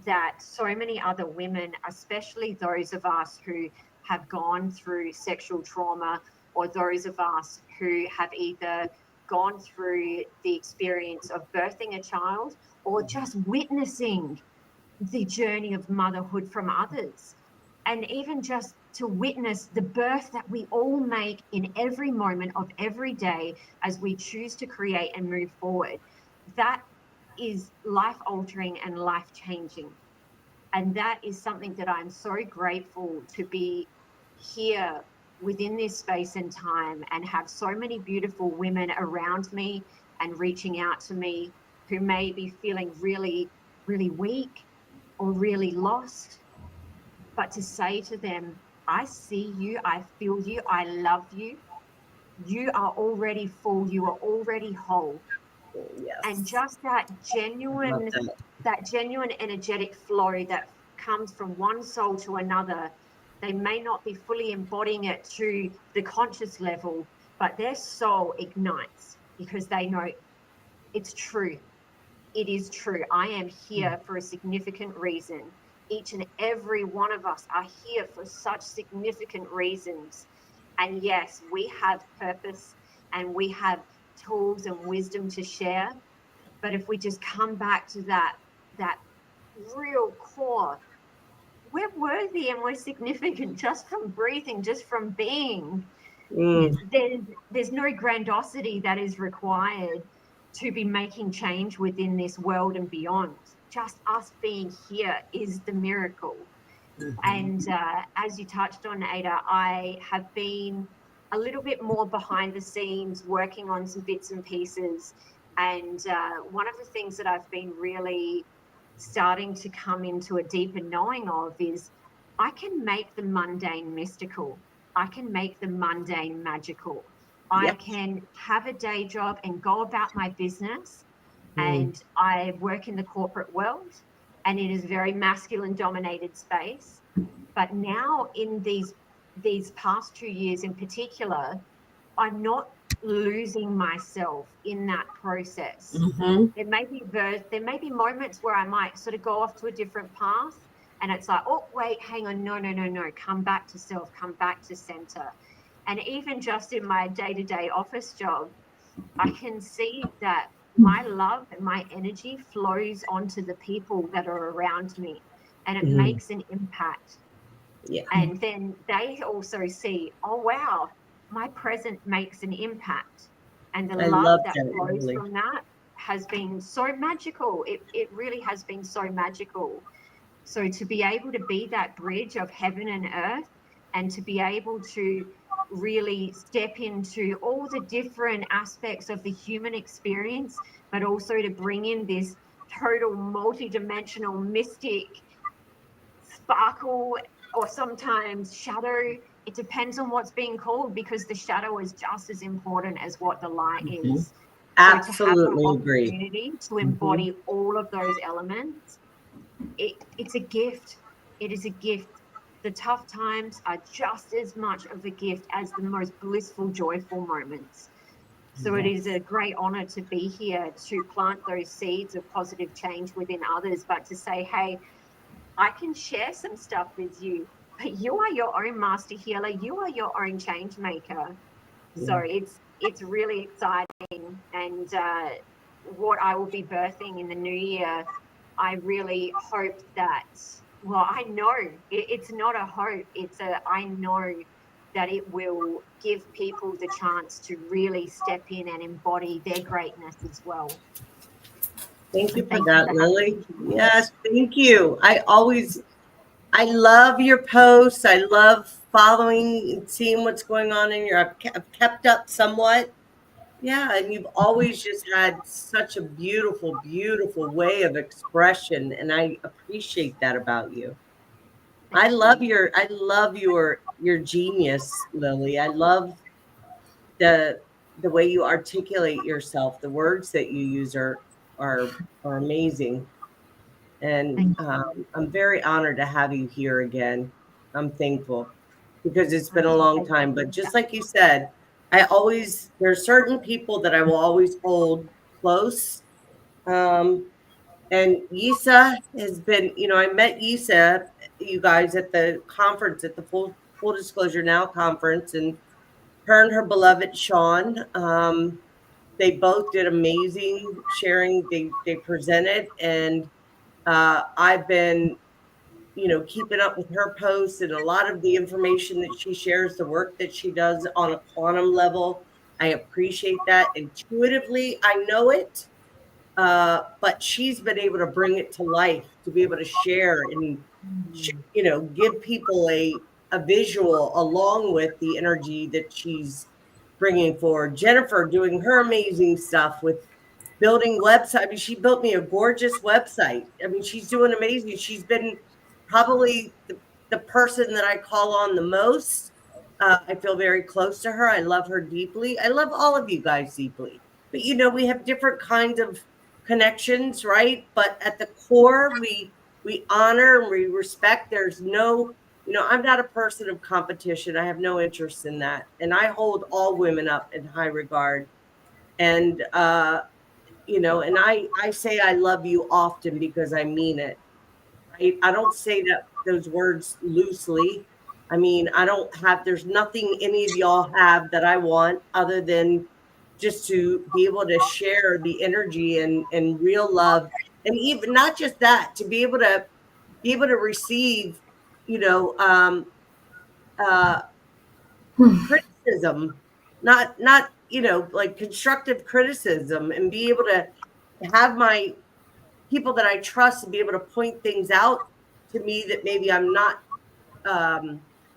Speaker 4: that so many other women, especially those of us who have gone through sexual trauma, or those of us who have either gone through the experience of birthing a child or just witnessing the journey of motherhood from others, and even just to witness the birth that we all make in every moment of every day as we choose to create and move forward, that is life altering and life changing. And that is something that I'm so grateful to be here within this space and time, and have so many beautiful women around me and reaching out to me who may be feeling really, really weak or really lost, but to say to them, I see you, I feel you, I love you. You are already full, you are already whole.
Speaker 1: Yes.
Speaker 4: And just that genuine energetic flow that comes from one soul to another. They may not be fully embodying it to the conscious level, but their soul ignites because they know it's true. It is true. I am here for a significant reason. Each and every one of us are here for such significant reasons. And yes, we have purpose and we have tools and wisdom to share. But if we just come back to that real core, we're worthy and we're significant just from breathing, just from being. There's no grandiosity that is required to be making change within this world and beyond. Just us being here is the miracle. And as you touched on, Ada, I have been a little bit more behind the scenes working on some bits and pieces. And one of the things that I've been really starting to come into a deeper knowing of is I can make the mundane mystical. I can make the mundane magical. I can have a day job and go about my business. And I work in the corporate world, and it is a very masculine dominated space. But now in these past 2 years in particular, I'm not losing myself in that process. There may be moments where I might sort of go off to a different path, and it's like, oh wait, hang on, no, come back to self, come back to center. And even just in my day-to-day office job, I can see that my love and my energy flows onto the people that are around me, and it makes an impact. And then they also see, oh wow, my present makes an impact, and the love that flows from that has been so magical. It really has been so magical. So to be able to be that bridge of heaven and earth, and to be able to really step into all the different aspects of the human experience, but also to bring in this total multi-dimensional mystic sparkle, or sometimes shadow. It depends on what's being called, because the shadow is just as important as what the light is.
Speaker 1: Absolutely
Speaker 4: so to have the
Speaker 1: agree.
Speaker 4: opportunity to embody all of those elements, it's a gift. It is a gift. The tough times are just as much of a gift as the most blissful, joyful moments. So it is a great honor to be here to plant those seeds of positive change within others, but to say, hey, I can share some stuff with you, but you are your own master healer. You are your own change maker. So it's really exciting. And what I will be birthing in the new year, I really hope that, well, I know it's not a hope. I know that it will give people the chance to really step in and embody their greatness as well.
Speaker 1: Thank you for that, Lily. Yes, thank you. I love your posts. I love following and seeing what's going on in your, I've kept up somewhat. Yeah, and you've always just had such a beautiful, beautiful way of expression, and I appreciate that about you. I love your genius, Lily. I love the way you articulate yourself. The words that you use are amazing. And I'm very honored to have you here again. I'm thankful because it's been a long time. But just like you said, there's certain people that I will always hold close. And Yssah has been, I met Yssah, you guys, at the conference, at the Full Disclosure Now conference, and her and her beloved Sean, they both did amazing sharing. They presented, and I've been, keeping up with her posts and a lot of the information that she shares, the work that she does on a quantum level. I appreciate that. Intuitively, I know it, but she's been able to bring it to life, to be able to share and, give people a visual along with the energy that she's bringing forward. Jennifer doing her amazing stuff with building website. I mean, she built me a gorgeous website. I mean, she's doing amazing. She's been probably the person that I call on the most. I feel very close to her. I love her deeply. I love all of you guys deeply. But we have different kinds of connections, right? But at the core, we honor and we respect. There's no, I'm not a person of competition. I have no interest in that. And I hold all women up in high regard. And and I say I love you often because I mean it, right? I don't say those words loosely. I mean, there's nothing any of y'all have that I want other than just to be able to share the energy and real love. And even not just that, to be able to receive, you know, um, uh, criticism, not like constructive criticism, and be able to have my people that I trust to be able to point things out to me that maybe I'm not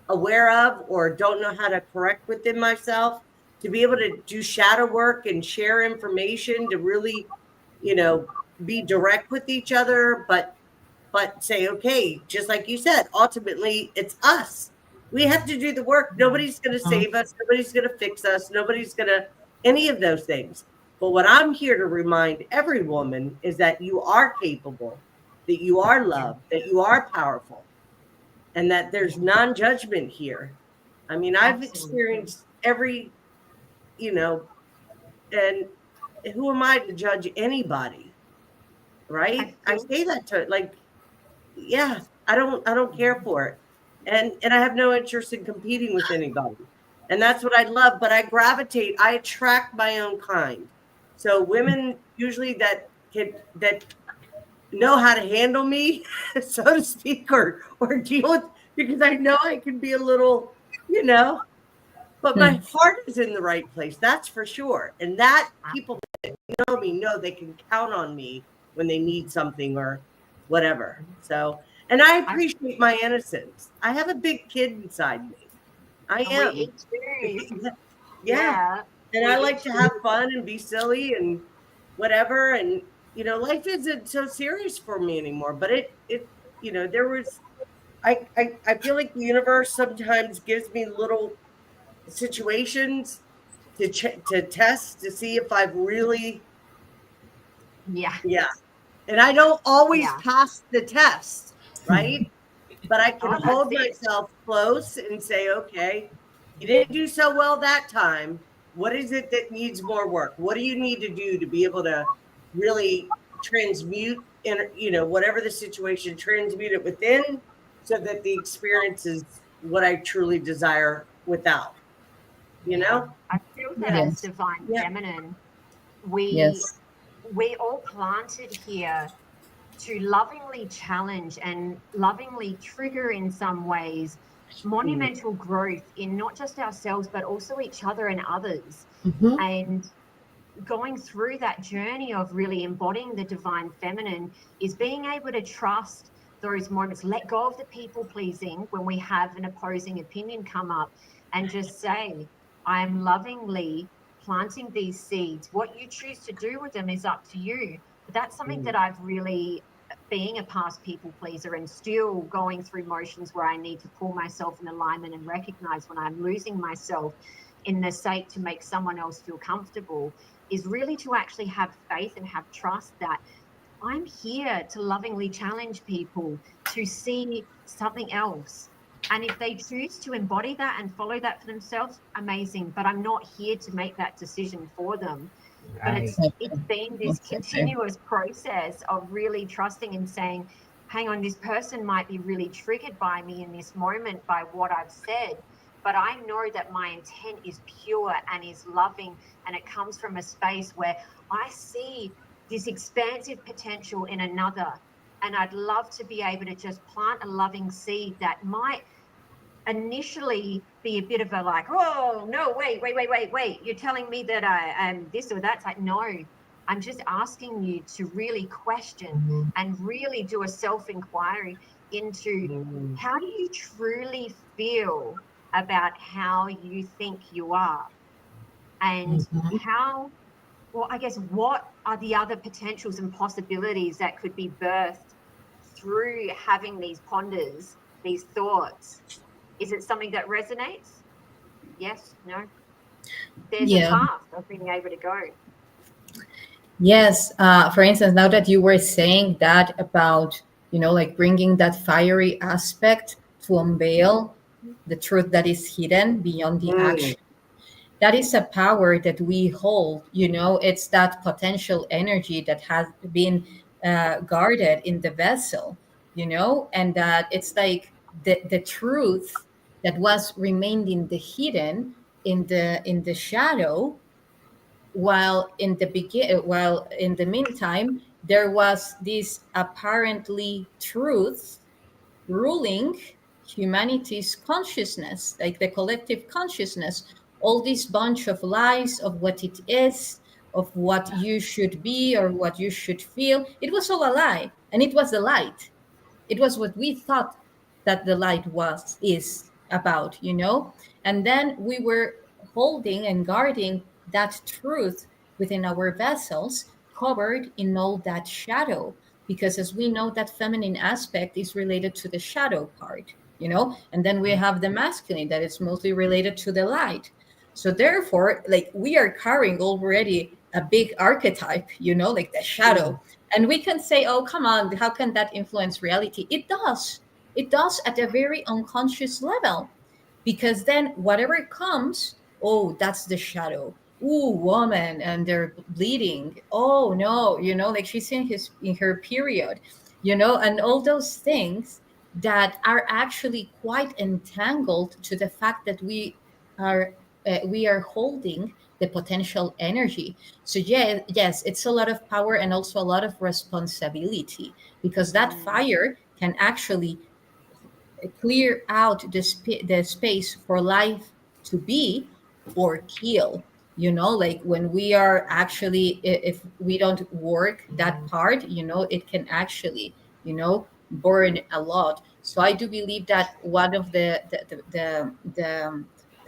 Speaker 1: aware of or don't know how to correct within myself, to be able to do shadow work and share information, to really, be direct with each other, but say, okay, just like you said, ultimately it's us. We have to do the work. Nobody's going to save us. Nobody's going to fix us. Nobody's going to any of those things. But what I'm here to remind every woman is that you are capable, that you are loved, that you are powerful, and that there's non-judgment here. I mean, I've experienced every, and who am I to judge anybody, right? I say that to yeah, I don't care for it. And I have no interest in competing with anybody. And that's what I love, but I attract my own kind. So women usually that know how to handle me, so to speak, or deal with, because I know I can be a little, but my heart is in the right place. That's for sure. And that people that know me know they can count on me when they need something or whatever. So, and I appreciate my innocence. I have a big kid inside me. I am. Yeah. And I like to have fun and be silly and whatever. And, life isn't so serious for me anymore. But there was, I feel like the universe sometimes gives me little situations to test to see if I've really. Yeah. And I don't always pass the test, right? But I can hold myself close and say, okay, you didn't do so well that time. What is it that needs more work? What do you need to do to be able to really transmute, whatever the situation, transmute it within, so that the experience is what I truly desire without,
Speaker 4: I feel that as divine feminine, we all planted here to lovingly challenge and lovingly trigger in some ways monumental growth in not just ourselves but also each other and others. And going through that journey of really embodying the divine feminine is being able to trust those moments, let go of the people pleasing when we have an opposing opinion come up, and just say, I am lovingly planting these seeds. What you choose to do with them is up to you. But that's something that I've really, being a past people pleaser and still going through motions where I need to pull myself in alignment and recognize when I'm losing myself in the sake to make someone else feel comfortable, is really to actually have faith and have trust that I'm here to lovingly challenge people to see something else. And if they choose to embody that and follow that for themselves, amazing. But I'm not here to make that decision for them. But
Speaker 3: Right.
Speaker 4: it's been this continuous process of really trusting and saying, hang on, this person might be really triggered by me in this moment by what I've said. But I know that my intent is pure and is loving, and it comes from a space where I see this expansive potential in another. And I'd love to be able to just plant a loving seed that might initially be a bit of a like, oh, no, wait. You're telling me that I am this or that. It's like, no, I'm just asking you to really question and really do a self-inquiry into how do you truly feel about how you think you are, and how, well, I guess, what are the other potentials and possibilities that could be birthed through having these ponders, these thoughts? Is it something that resonates? Yes, no. There's a
Speaker 2: Yeah.
Speaker 4: path of being able to go.
Speaker 2: Yes. For instance, now that you were saying that about, like bringing that fiery aspect to unveil the truth that is hidden beyond the action, that is a power that we hold. It's that potential energy that has been guarded in the vessel, and that it's like the truth that was remained in the hidden, in the shadow, while in the meantime there was this apparently truth ruling humanity's consciousness, like the collective consciousness, all this bunch of lies of what it is, of what you should be or what you should feel. It was all a lie, and it was the light. It was what we thought that the light is about, and then we were holding and guarding that truth within our vessels, covered in all that shadow, because as we know, that feminine aspect is related to the shadow part, and then we have the masculine that is mostly related to the light. So therefore, like, we are carrying already a big archetype, like the shadow. And we can say, oh, come on, how can that influence reality? It does. It does at a very unconscious level. Because then whatever comes, oh, that's the shadow. Ooh, woman, and they're bleeding. Oh no, like she's in her period, and all those things that are actually quite entangled to the fact that are we are holding the potential energy. So yes, it's a lot of power and also a lot of responsibility, because that fire can actually clear out the space for life to be or kill. Like when we are actually, if we don't work that part, it can actually, burn a lot. So I do believe that one of the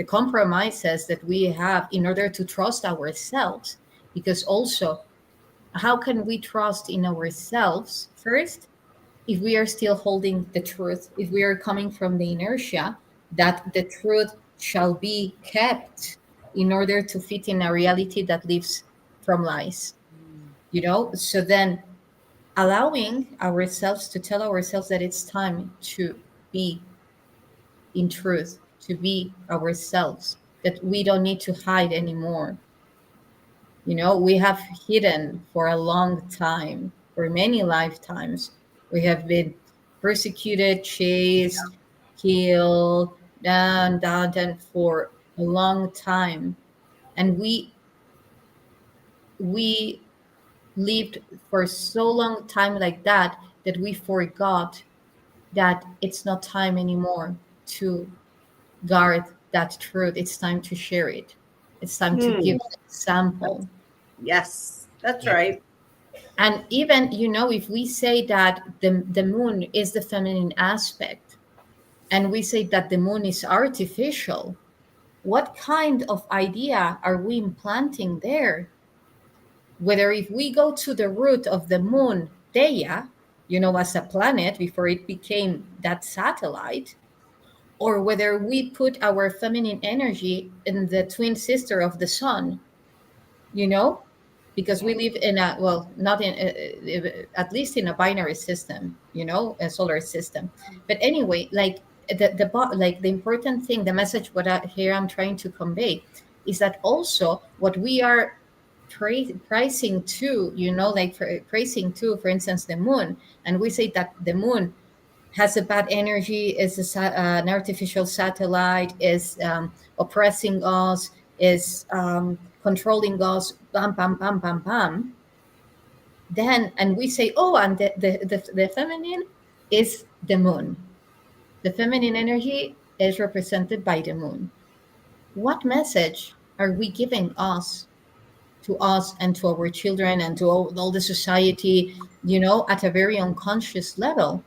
Speaker 2: compromises that we have in order to trust ourselves, because also, how can we trust in ourselves first if we are still holding the truth, if we are coming from the inertia that the truth shall be kept in order to fit in a reality that lives from lies? So then allowing ourselves to tell ourselves that it's time to be in truth, to be ourselves, that we don't need to hide anymore. We have hidden for a long time, for many lifetimes. We have been persecuted, chased, killed, down for a long time. And we lived for so long time like that, that we forgot that it's not time anymore to guard that truth. It's time to share it. It's time to give an example.
Speaker 1: Yes, that's right.
Speaker 2: And even, if we say that the moon is the feminine aspect, and we say that the moon is artificial, what kind of idea are we implanting there? Whether if we go to the root of the moon, Theia, as a planet before it became that satellite, or whether we put our feminine energy in the twin sister of the sun, you know because we live in a, well, not in at least in a binary system, a solar system. But anyway, like like the important thing, the message what here I'm trying to convey is that also what we are pricing to, like praising to, for instance, the moon, and we say that the moon has a bad energy, is an artificial satellite, is oppressing us, is controlling us, bam, bam, bam, bam, bam. Then, and we say, oh, and the feminine is the moon. The feminine energy is represented by the moon. What message are we giving to us and to our children and to all the society, at a very unconscious level?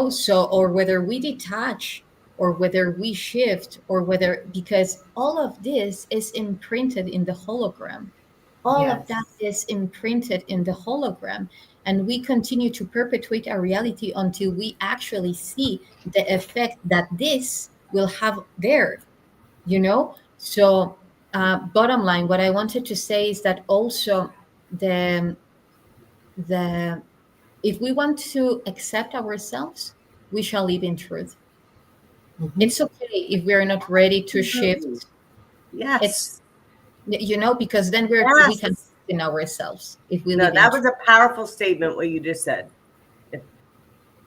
Speaker 2: So, or whether we detach or whether we shift or whether, because all of this is imprinted in the hologram. All of that is imprinted in the hologram. And we continue to perpetuate our reality until we actually see the effect that this will have there, So, bottom line, what I wanted to say is that also the if we want to accept ourselves, we shall live in truth.
Speaker 3: Mhm.
Speaker 2: It's okay if we're not ready to shift.
Speaker 1: Yes.
Speaker 2: It's because then we
Speaker 1: Yes.
Speaker 2: can in ourselves if we
Speaker 1: No,
Speaker 2: live
Speaker 1: that
Speaker 2: in
Speaker 1: was a powerful statement what you just said.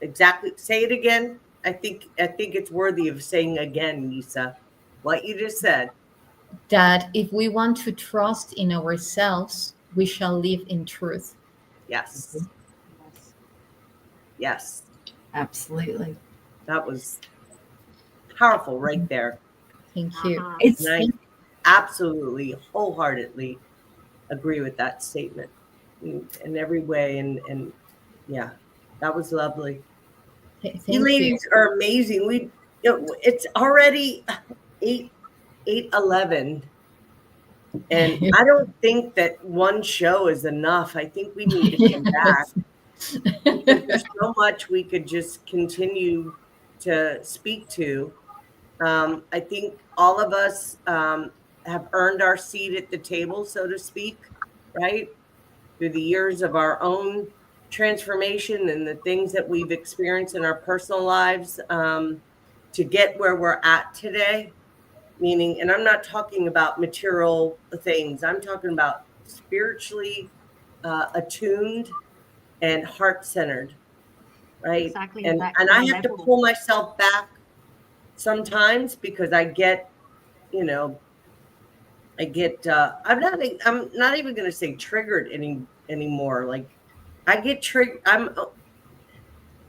Speaker 1: Exactly. Say it again. I think it's worthy of saying again, Yssah. What you just said.
Speaker 2: that if we want to trust in ourselves, we shall live in truth.
Speaker 1: Yes. Yes.
Speaker 3: Absolutely.
Speaker 1: That was powerful right there.
Speaker 2: Thank you.
Speaker 3: It's
Speaker 1: And I absolutely, wholeheartedly agree with that statement in every way. And yeah, that was lovely.
Speaker 2: Thank
Speaker 1: You ladies are amazing. It's already 8:11. And I don't think that one show is enough. I think we need to come back because there's so much we could just continue to speak to. I think all of us have earned our seat at the table, so to speak, right? Through the years of our own transformation and the things that we've experienced in our personal lives to get where we're at today. Meaning, and I'm not talking about material things, I'm talking about spiritually attuned and heart centered, right?
Speaker 4: Exactly.
Speaker 1: And I have to pull myself back sometimes because I get, I'm not even going to say triggered anymore. Like I get triggered.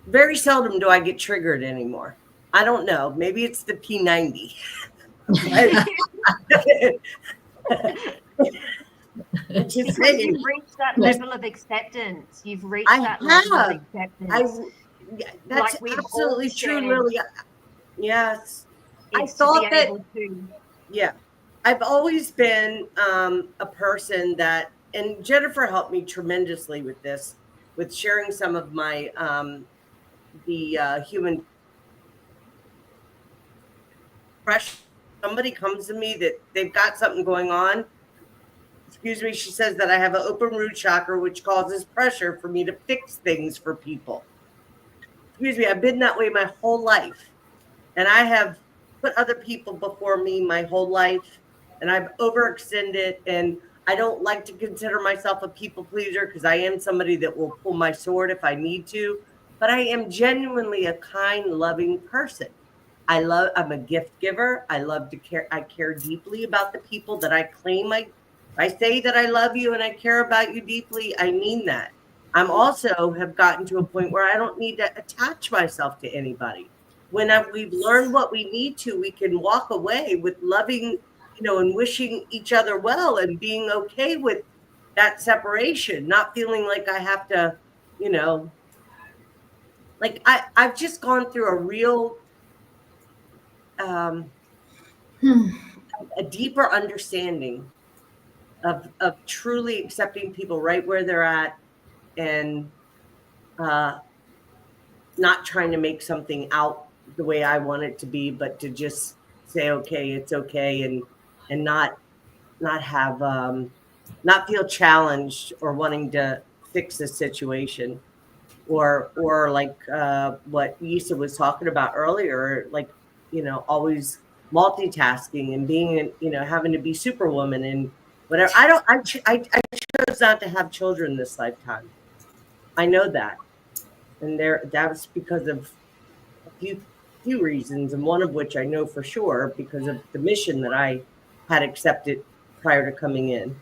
Speaker 1: Very seldom do I get triggered anymore. I don't know. Maybe it's the P90.
Speaker 4: Because you've reached that level of acceptance. You've reached that level of acceptance.
Speaker 1: That's absolutely true, Lily. Yes. I
Speaker 4: It's
Speaker 1: thought
Speaker 4: to be
Speaker 1: that,
Speaker 4: able to.
Speaker 1: yeah. I've always been a person that, and Jennifer helped me tremendously with this, with sharing some of my the human pressure. Somebody comes to me that they've got something going on. Excuse me, she says that I have an open root chakra, which causes pressure for me to fix things for people. Excuse me, I've been that way my whole life. And I have put other people before me my whole life. And I've overextended. And I don't like to consider myself a people pleaser because I am somebody that will pull my sword if I need to. But I am genuinely a kind, loving person. I'm a gift giver. I love to care. I care deeply about the people that I claim. I say that I love you and I care about you deeply. I mean that. I'm also have gotten to a point where I don't need to attach myself to anybody. When we've learned what we need to, we can walk away with loving, and wishing each other well and being okay with that separation, not feeling like I have to, like I've just gone through a real a deeper understanding of truly accepting people right where they're at and not trying to make something out the way I want it to be, but to just say, okay, it's okay. And not have not feel challenged or wanting to fix the situation, or like what Yssah was talking about earlier, like, always multitasking and being, having to be superwoman and whatever. I chose not to have children this lifetime. I know that. And that was because of a few reasons, and one of which I know for sure because of the mission that I had accepted prior to coming in.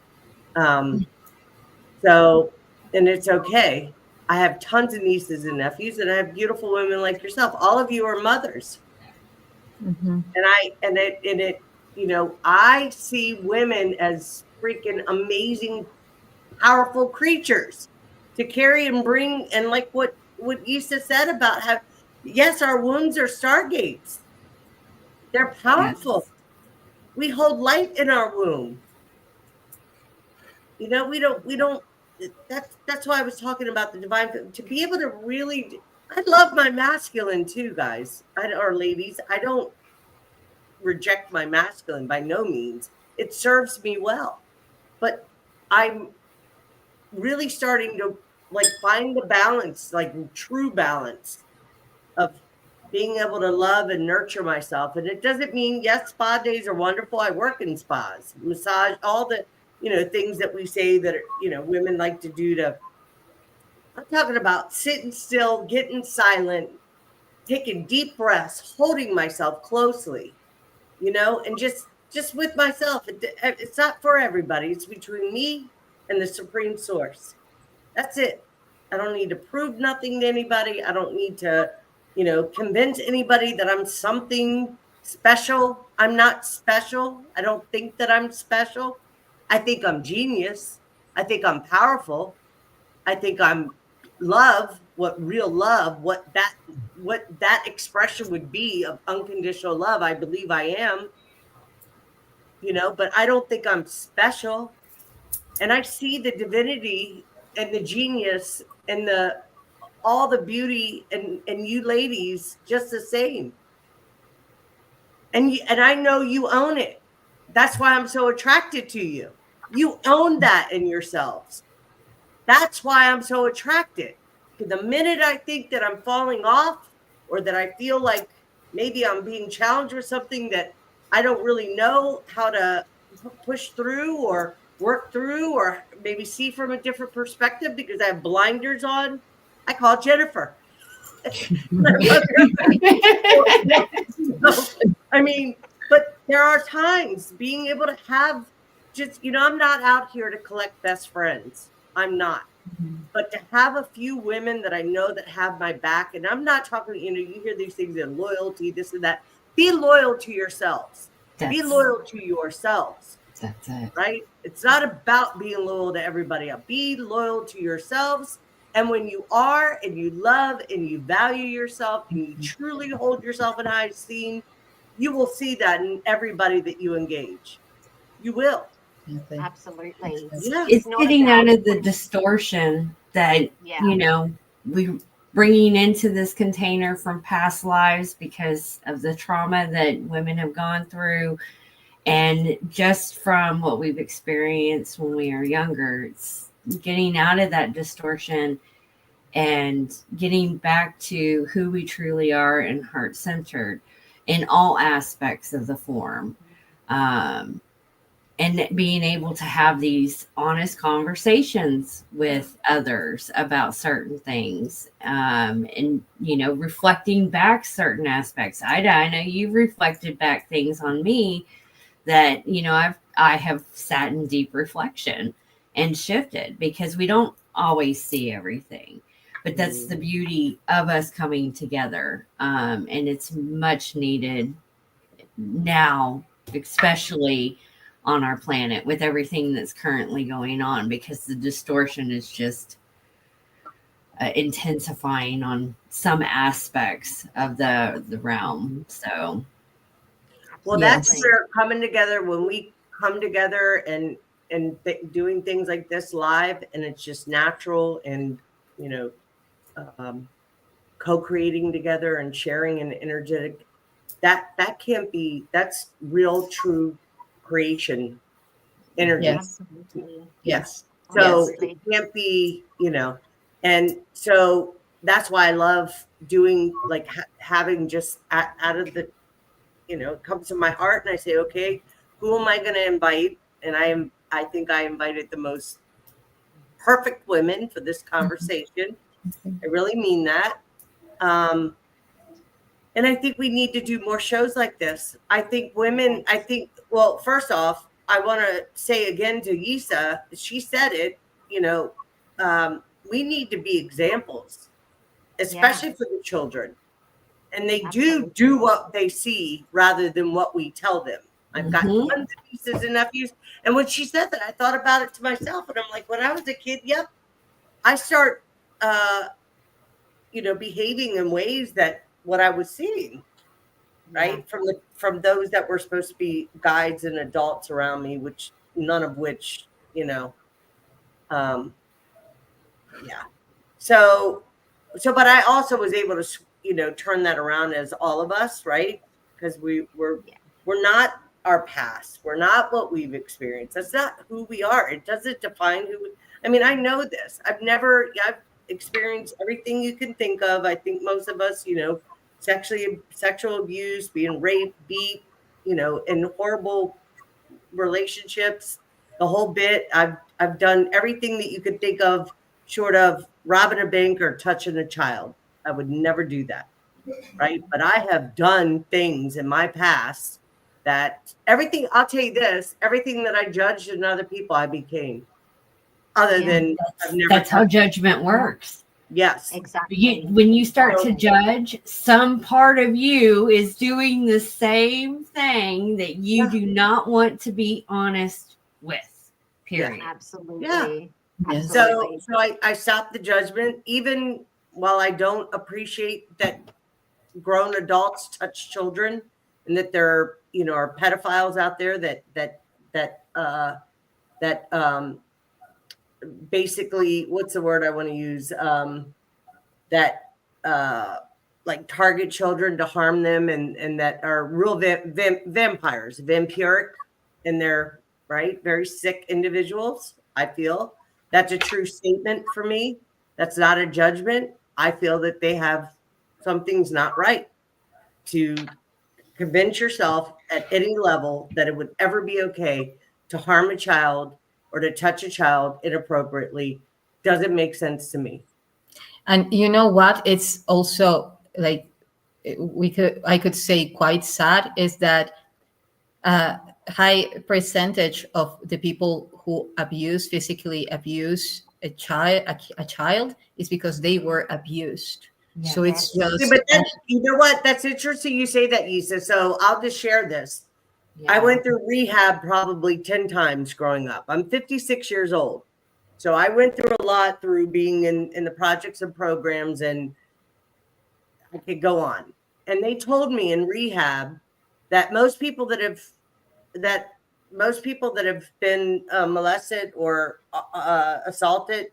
Speaker 1: So, and it's okay. I have tons of nieces and nephews, and I have beautiful women like yourself. All of you are mothers.
Speaker 2: Mm-hmm.
Speaker 1: I see women as freaking amazing, powerful creatures to carry and bring. And like what Yssah said about how, yes, our wombs are stargates. They're powerful.
Speaker 3: Yes.
Speaker 1: We hold light in our womb. We don't. That's why I was talking about the divine, to be able to really. I love my masculine too, guys, or ladies. I don't reject my masculine by no means. It serves me well, but I'm really starting to like find the balance, like true balance of being able to love and nurture myself. And it doesn't mean, yes, spa days are wonderful. I work in spas, massage, all the, things that we say that, women like to do to, I'm talking about sitting still, getting silent, taking deep breaths, holding myself closely, and just with myself. It's not for everybody. It's between me and the supreme source. That's it. I don't need to prove nothing to anybody. I don't need to, convince anybody that I'm something special. I'm not special. I don't think that I'm special. I think I'm genius. I think I'm powerful. I think I'm love, what real love, what that expression would be of unconditional love. I believe I am, but I don't think I'm special. And I see the divinity and the genius and all the beauty and you ladies just the same. And I know you own it. That's why I'm so attracted to you. You own that in yourselves. That's why I'm so attracted. The minute I think that I'm falling off, or that I feel like maybe I'm being challenged with something that I don't really know how to push through or work through, or maybe see from a different perspective because I have blinders on, I call Jennifer. I mean, but there are times being able to have just, I'm not out here to collect best friends. I'm not. But to have a few women that I know that have my back, and I'm not talking, you hear these things in loyalty, this and that. Be loyal to yourselves. Be loyal to yourselves.
Speaker 3: That's it.
Speaker 1: Right? It's not about being loyal to everybody else. Be loyal to yourselves. And when you are, and you love, and you value yourself, and you truly hold yourself in high esteem, you will see that in everybody that you engage. You will.
Speaker 4: Absolutely.
Speaker 1: Yeah.
Speaker 3: It's getting out of the distortion that, we bringing into this container from past lives because of the trauma that women have gone through. And just from what we've experienced when we are younger, it's getting out of that distortion and getting back to who we truly are and heart-centered in all aspects of the form. And being able to have these honest conversations with others about certain things, and reflecting back certain aspects. I know you've reflected back things on me that I have sat in deep reflection and shifted, because we don't always see everything. But that's the beauty of us coming together, and it's much needed now, especially on our planet with everything that's currently going on, because the distortion is just intensifying on some aspects of the realm. So,
Speaker 1: well, that's where coming together, when we come together and doing things like this live, and it's just natural, and co-creating together and sharing an energetic, that can't be, that's real true creation energy.
Speaker 2: Yes.
Speaker 4: Absolutely.
Speaker 2: Yes.
Speaker 1: So
Speaker 4: Absolutely.
Speaker 1: it can't be, and so that's why I love doing like having just out of the, it comes to my heart and I say, okay, who am I going to invite? And I think I invited the most perfect women for this conversation. I really mean that. And I think we need to do more shows like this. I think women, well, first off, I want to say again to Yssah, she said it, we need to be examples, especially for the children. And they do what they see rather than what we tell them. I've got tons of nieces and nephews. And when she said that, I thought about it to myself. And I'm like, when I was a kid, I start, behaving in ways that what I was seeing. Right. From those that were supposed to be guides and adults around me, which none of which, So, but I also was able to, turn that around as all of us, right? Because we're not our past. We're not what we've experienced. That's not who we are. It doesn't define I mean, I know this. I've experienced everything you can think of. I think most of us, sexual abuse, being raped, beat, in horrible relationships, the whole bit. I've done everything that you could think of short of robbing a bank or touching a child. I would never do that. Right. But I have done things in my past that I'll tell you this, everything that I judged in other people, I became. Other than
Speaker 3: that's how judgment works.
Speaker 1: Yes,
Speaker 4: exactly.
Speaker 3: When you start to judge, some part of you is doing the same thing that you do not want to be honest with. Period.
Speaker 4: Absolutely.
Speaker 1: Yeah.
Speaker 4: Absolutely.
Speaker 1: So I stop the judgment, even while I don't appreciate that grown adults touch children and that there are pedophiles out there that basically, what's the word I want to use, that like target children to harm them and that are real vampires, vampiric, and they're very sick individuals. I feel that's a true statement for me. That's not a judgment. I feel that they have something's not right. To convince yourself at any level that it would ever be okay to harm a child or to touch a child inappropriately doesn't make sense to me.
Speaker 2: And you know what? It's also like I could say quite sad is that high percentage of the people who physically abuse a child is because they were abused.
Speaker 3: Yeah.
Speaker 2: So it's just.
Speaker 1: Yeah, but you know what? That's interesting you say that, Yssah. So I'll just share this. Yeah. I went through rehab probably 10 times growing up. I'm 56 years old. So I went through a lot through being in the projects and programs, and I could go on. And they told me in rehab that most people that have been molested or assaulted,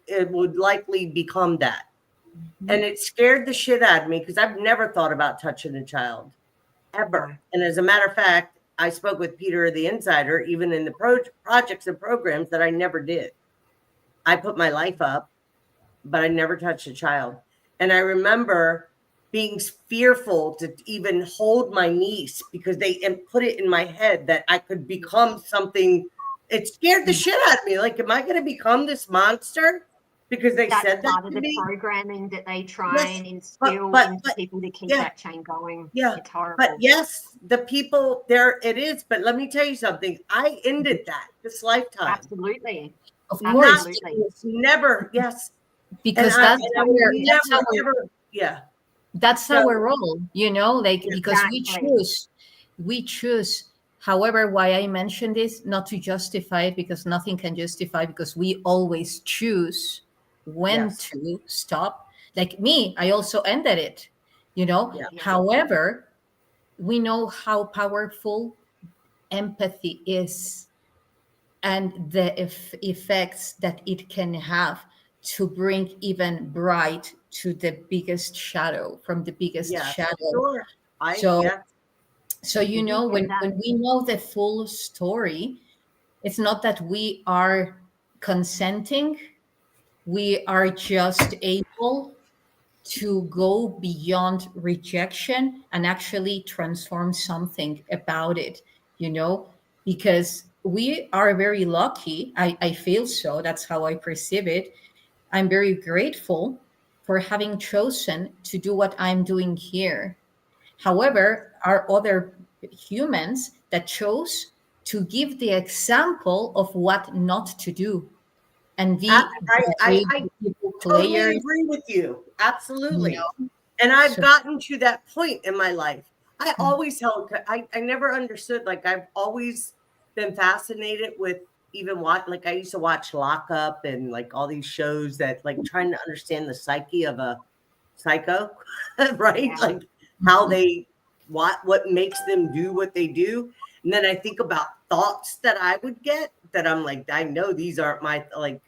Speaker 1: it would likely become that. Mm-hmm. And it scared the shit out of me because I've never thought about touching a child ever. And as a matter of fact, I spoke with Peter the Insider, even in the projects and programs, that I never did. I put my life up, but I never touched a child. And I remember being fearful to even hold my niece because they put it in my head that I could become something. It scared the shit out of me. Like, am I going to become this monster? Because they said that
Speaker 4: part of
Speaker 1: to
Speaker 4: the
Speaker 1: me.
Speaker 4: Programming that they try and instill into people to keep that chain going.
Speaker 1: Yeah,
Speaker 4: it's horrible.
Speaker 1: But yes, the people there, it is. But let me tell you something. I ended that this lifetime.
Speaker 4: Absolutely.
Speaker 2: Of course.
Speaker 1: Never. Yes.
Speaker 2: Because that's our role, because we choose. However, why I mentioned this, not to justify it, because nothing can justify, because we always choose when to stop. Like me, I also ended it, However, we know how powerful empathy is and the effects that it can have to bring even bright to the biggest shadow, from the biggest shadow.
Speaker 1: Sure.
Speaker 2: So when we know the full story, It's not that we are consenting. We are just able to go beyond rejection and actually transform something about it, because we are very lucky. I feel so. That's how I perceive it. I'm very grateful for having chosen to do what I'm doing here. However, are other humans that chose to give the example of what not to do and be
Speaker 1: I
Speaker 2: people
Speaker 1: totally
Speaker 2: players.
Speaker 1: agree with you. Absolutely.
Speaker 2: You
Speaker 1: And I've
Speaker 2: So,
Speaker 1: gotten to that point in my life. I
Speaker 2: Mm.
Speaker 1: always held, I never understood, like, I've always been fascinated with even like, I used to watch Lock Up and like all these shows that, like, trying to understand the psyche of a psycho, right?
Speaker 4: Yeah.
Speaker 1: Like how they, what makes them do what they do. And then I think about thoughts that I would get that I'm like, I know these aren't my, like,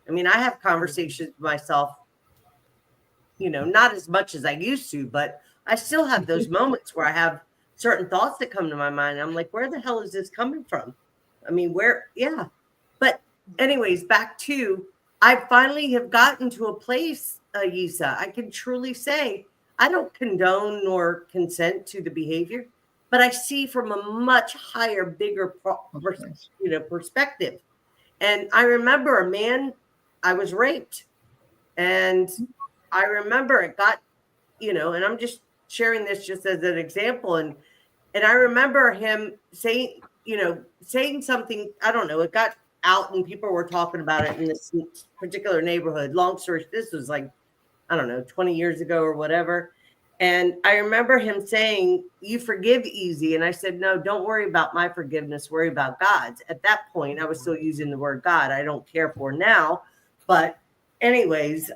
Speaker 1: I mean, I have conversations with myself, not as much as I used to, but I still have those moments where I have certain thoughts that come to my mind. I'm like, where the hell is this coming from? I mean, yeah. But anyways, back to, I finally have gotten to a place, Yssah, I can truly say I don't condone nor consent to the behavior, but I see from a much higher, bigger, perspective. And I remember a man, I was raped, and I remember it got, and I'm just sharing this just as an example. And I remember him saying, saying something, I don't know, it got out and people were talking about it in this particular neighborhood. Long story, this was like, I don't know, 20 years ago or whatever. And I remember him saying, you forgive easy. And I said, no, don't worry about my forgiveness. Worry about God's. At that point, I was still using the word God. I don't care for now. But anyways,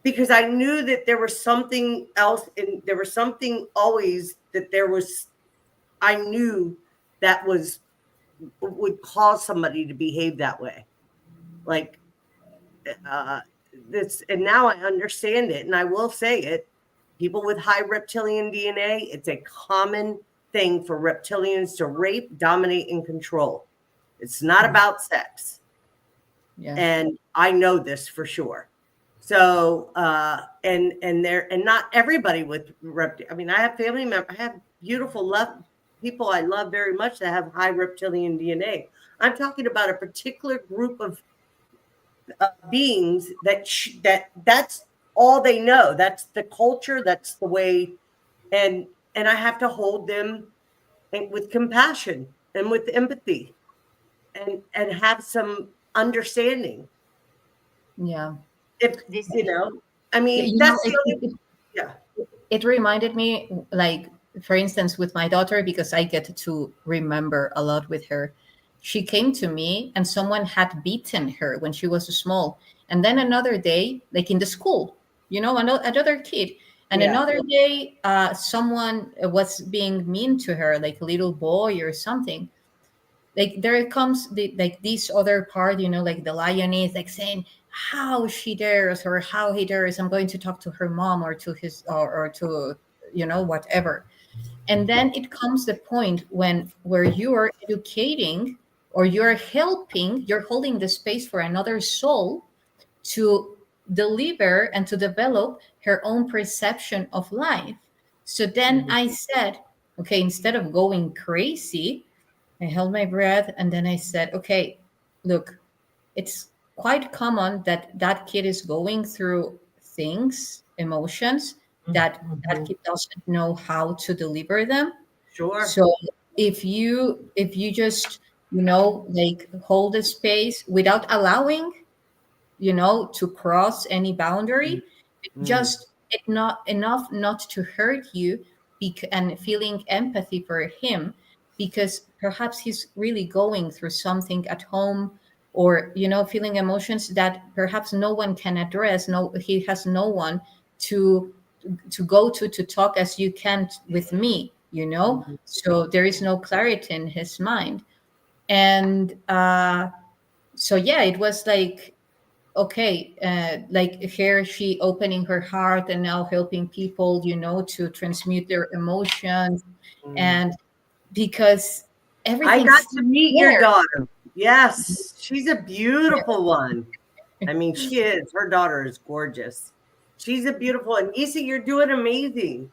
Speaker 1: because I knew that there was something else, and there was something always that I knew that would cause somebody to behave that way. Like, this, and now I understand it, and I will say it. People with high reptilian DNA, it's a common thing for reptilians to rape, dominate, and control. It's not about sex.
Speaker 2: Yeah.
Speaker 1: And I know this for sure. So, and not everybody with I mean, I have family members, I have beautiful people I love very much that have high reptilian DNA. I'm talking about a particular group of beings that's all they know. That's the culture. That's the way. And I have to hold them with compassion and with empathy, and have some understanding.
Speaker 2: Yeah.
Speaker 1: If
Speaker 4: This
Speaker 1: I mean, that's the only. Yeah.
Speaker 2: It reminded me, like, for instance, with my daughter, because I get to remember a lot with her. She came to me and someone had beaten her when she was small. And then another day, like in the school, another kid. And
Speaker 1: Yeah.
Speaker 2: another day, someone was being mean to her, like a little boy or something. Like there comes like this other part, like the lioness, like saying how she dares or how he dares. I'm going to talk to her mom or to his or to whatever. And then it comes the point where you are educating or you're helping, you're holding the space for another soul to deliver and to develop her own perception of life. So then I said, okay, instead of going crazy, I held my breath and then I said, okay, look, it's quite common that that kid is going through things, emotions that kid doesn't know how to deliver them.
Speaker 1: Sure.
Speaker 2: So if you just, like hold the space without allowing, to cross any boundary, just not enough not to hurt you, and feeling empathy for him, because perhaps he's really going through something at home, or feeling emotions that perhaps no one can address. No, he has no one to go to talk as you can with me, so there is no clarity in his mind. And so yeah, it was like, okay, like here she opening her heart and now helping people, to transmute their emotions. And because
Speaker 1: I
Speaker 2: everything's
Speaker 1: got to meet your
Speaker 2: there.
Speaker 1: daughter. Yes, she's a beautiful one. I mean, she is. Her daughter is gorgeous. She's a beautiful, and Yssah, you're doing amazing.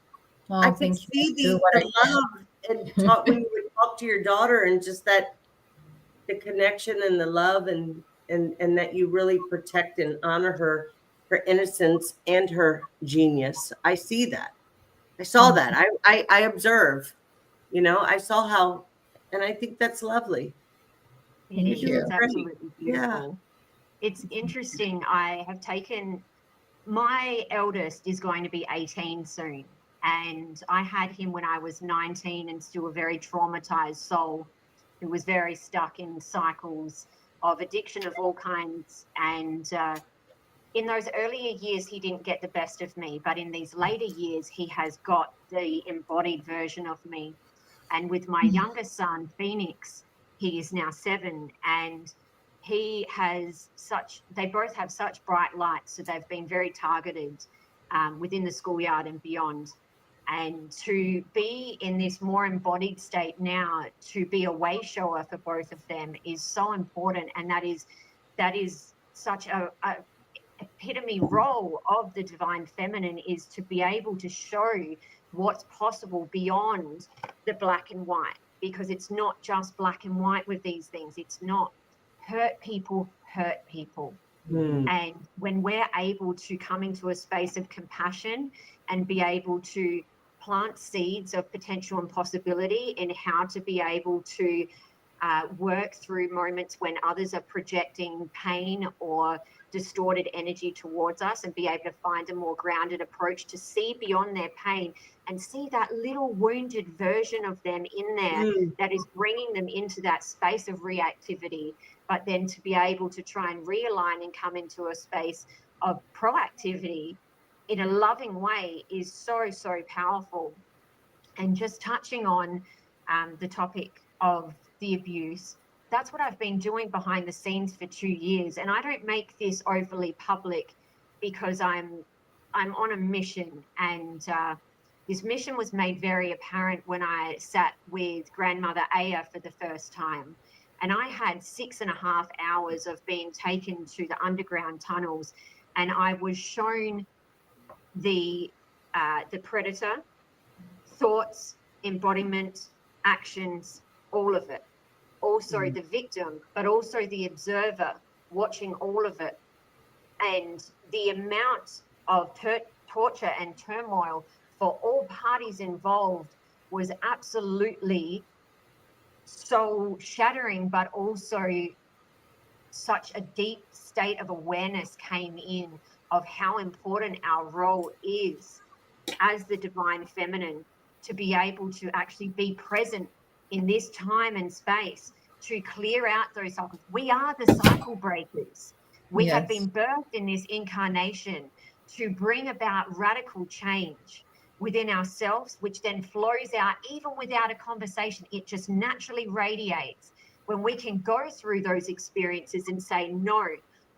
Speaker 1: I
Speaker 2: Oh,
Speaker 1: could
Speaker 2: thank
Speaker 1: see
Speaker 2: you.
Speaker 1: the love and talk when you would talk to your daughter, and just that the connection and the love, and that you really protect and honor her innocence and her genius. I see that. I saw that. I observe. I saw how, and I think that's lovely.
Speaker 4: It
Speaker 2: Thank
Speaker 1: You're
Speaker 4: is.
Speaker 1: doing
Speaker 2: you.
Speaker 4: It's
Speaker 1: great.
Speaker 4: absolutely
Speaker 1: Yeah.
Speaker 4: beautiful. It's interesting. I have taken my eldest is going to be 18 soon. And I had him when I was 19 and still a very traumatized soul who was very stuck in cycles of addiction of all kinds. And in those earlier years, he didn't get the best of me. But in these later years, he has got the embodied version of me. And with my younger son, Phoenix, he is now 7, and they both have such bright lights. So they've been very targeted within the schoolyard and beyond. And to be in this more embodied state now, to be a way shower for both of them is so important. And that is such a epitome role of the divine feminine, is to be able to show what's possible beyond the black and white, because it's not just black and white with these things. It's not. Hurt people.
Speaker 1: Mm.
Speaker 4: And when we're able to come into a space of compassion and be able to plant seeds of potential and possibility in how to be able to work through moments when others are projecting pain or distorted energy towards us, and be able to find a more grounded approach to see beyond their pain and see that little wounded version of them in there that is bringing them into that space of reactivity, but then to be able to try and realign and come into a space of proactivity in a loving way is so, so powerful. And just touching on the topic of the abuse, that's what I've been doing behind the scenes for 2 years. And I don't make this overly public because I'm on a mission. And this mission was made very apparent when I sat with grandmother Aya for the first time. And I had 6.5 hours of being taken to the underground tunnels, and I was shown the predator, thoughts, embodiment, actions, all of it. Also the victim, but also the observer watching all of it. And the amount of torture and turmoil for all parties involved was absolutely soul shattering, but also such a deep state of awareness came in of how important our role is as the divine feminine, to be able to actually be present in this time and space to clear out those cycles. We are the cycle breakers. We have been birthed in this incarnation to bring about radical change within ourselves, which then flows out even without a conversation. It just naturally radiates when we can go through those experiences and say, no,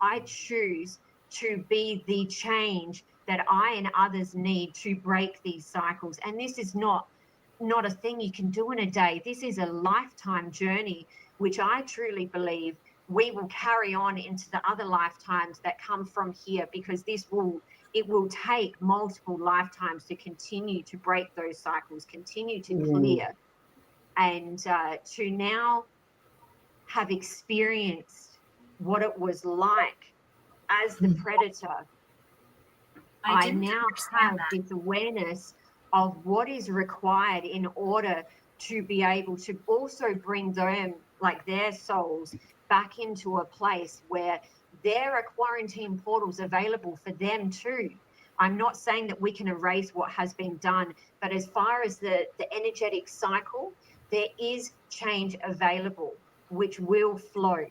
Speaker 4: I choose to be the change that I and others need to break these cycles. And this is not a thing you can do in a day. This is a lifetime journey, which I truly believe we will carry on into the other lifetimes that come from here, because it will take multiple lifetimes to continue to break those cycles, continue to clear, and to now have experienced what it was like as the predator. I now have this awareness of what is required in order to be able to also bring them, like their souls, back into a place where there are quarantine portals available for them too. I'm not saying that we can erase what has been done, but as far as the energetic cycle, there is change available, which will flow.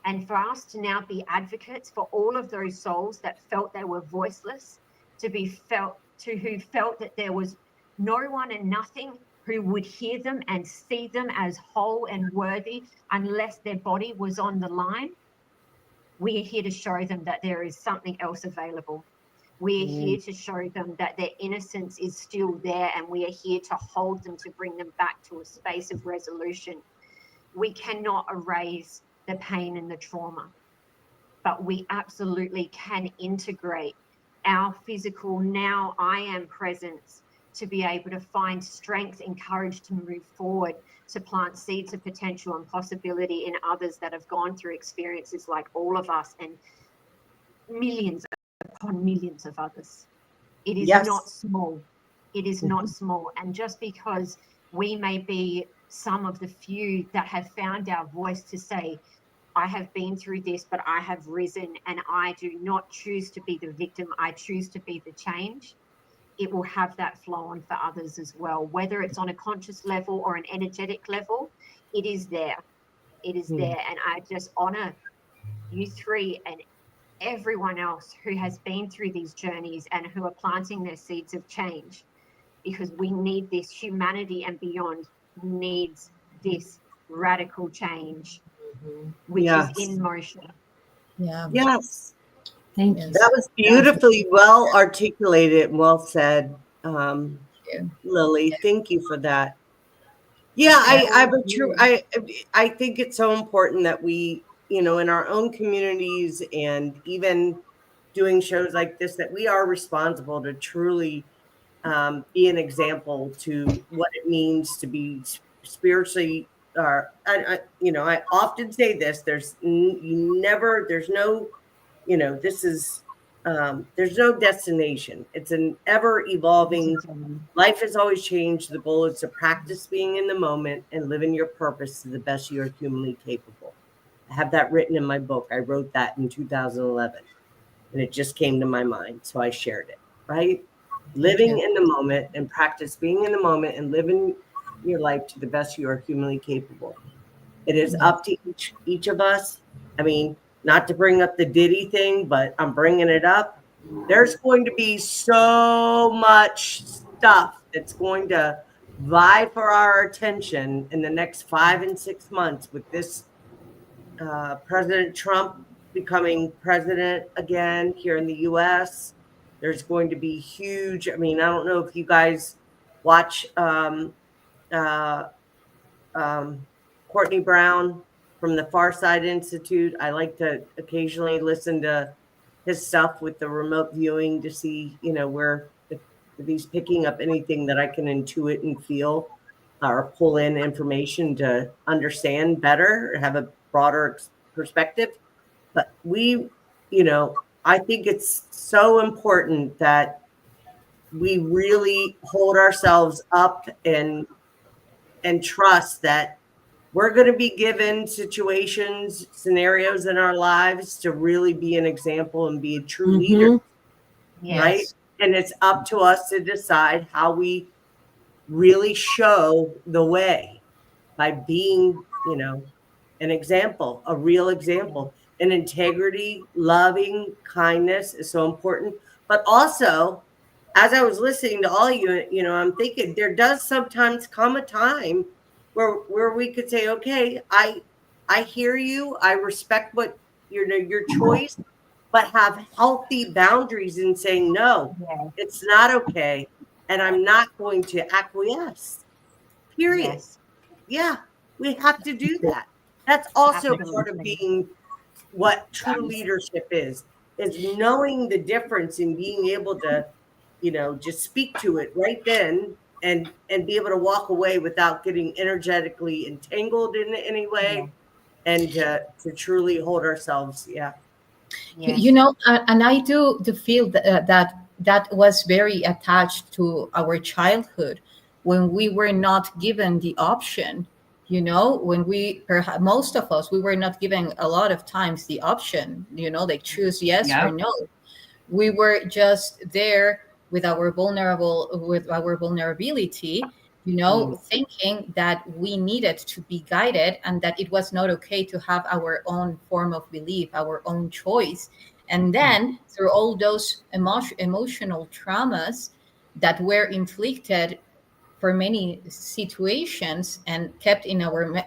Speaker 4: And for us to now be advocates for all of those souls that felt they were voiceless, who felt that there was no one and nothing who would hear them and see them as whole and worthy unless their body was on the line. We are here to show them that there is something else available. We are here to show them that their innocence is still there, and we are here to hold them, to bring them back to a space of resolution. We cannot erase the pain and the trauma. But we absolutely can integrate our physical now I am presence to be able to find strength and courage to move forward, to plant seeds of potential and possibility in others that have gone through experiences like all of us, and millions upon millions of others. It is
Speaker 1: Yes.
Speaker 4: not small. It is not small. And just because we may be some of the few that have found our voice to say, I have been through this, but I have risen, and I do not choose to be the victim. I choose to be the change. It will have that flow on for others as well, whether it's on a conscious level or an energetic level. It is there. It is there. And I just honor you three and everyone else who has been through these journeys and who are planting their seeds of change, because we need this. Humanity and beyond needs this radical change, which is in motion.
Speaker 2: Yeah.
Speaker 1: Yes.
Speaker 3: Thank
Speaker 2: Yes.
Speaker 3: you.
Speaker 1: That was beautifully well articulated and well said,
Speaker 2: you.
Speaker 1: Lily. Thank you for that. Yeah, I think it's so important that we, in our own communities and even doing shows like this, that we are responsible to truly be an example to what it means to be spiritually. I often say this: there's no, this is, there's no destination. It's an ever evolving. Life has always changed. The goal is to practice being in the moment and living your purpose to the best you are humanly capable. I have that written in my book. I wrote that in 2011, and it just came to my mind, so I shared it. Right, living in the moment and practice being in the moment and living your life to the best you are humanly capable. It is up to each of us. I mean, not to bring up the Diddy thing, but I'm bringing it up. There's going to be so much stuff that's going to vie for our attention in the next 5 and 6 months with this President Trump becoming president again here in the U.S. There's going to be huge. I mean, I don't know if you guys watch uh, Courtney Brown from the Far Side Institute. I like to occasionally listen to his stuff with the remote viewing to see, where if he's picking up anything that I can intuit and feel or pull in information to understand better, or have a broader perspective. But I think it's so important that we really hold ourselves up and trust that we're going to be given situations, scenarios in our lives to really be an example and be a true leader, right? And it's up to us to decide how we really show the way by being, an example, a real example. And integrity, loving, kindness is so important. But also, as I was listening to all you, I'm thinking there does sometimes come a time where we could say, okay, I hear you, I respect what your choice, but have healthy boundaries in saying no, it's not okay, and I'm not going to acquiesce. Period. Yeah, we have to do that. That's also part of being what true leadership is knowing the difference in being able to, just speak to it right then and be able to walk away without getting energetically entangled in any way, and to truly hold ourselves.
Speaker 2: And I do feel that was very attached to our childhood, when we were not given the option. When we, perhaps most of us, we were not given a lot of times the option, like choose yes or no. We were just there with our vulnerability, thinking that we needed to be guided, and that it was not okay to have our own form of belief, our own choice. And then through all those emotional traumas that were inflicted for many situations and kept in our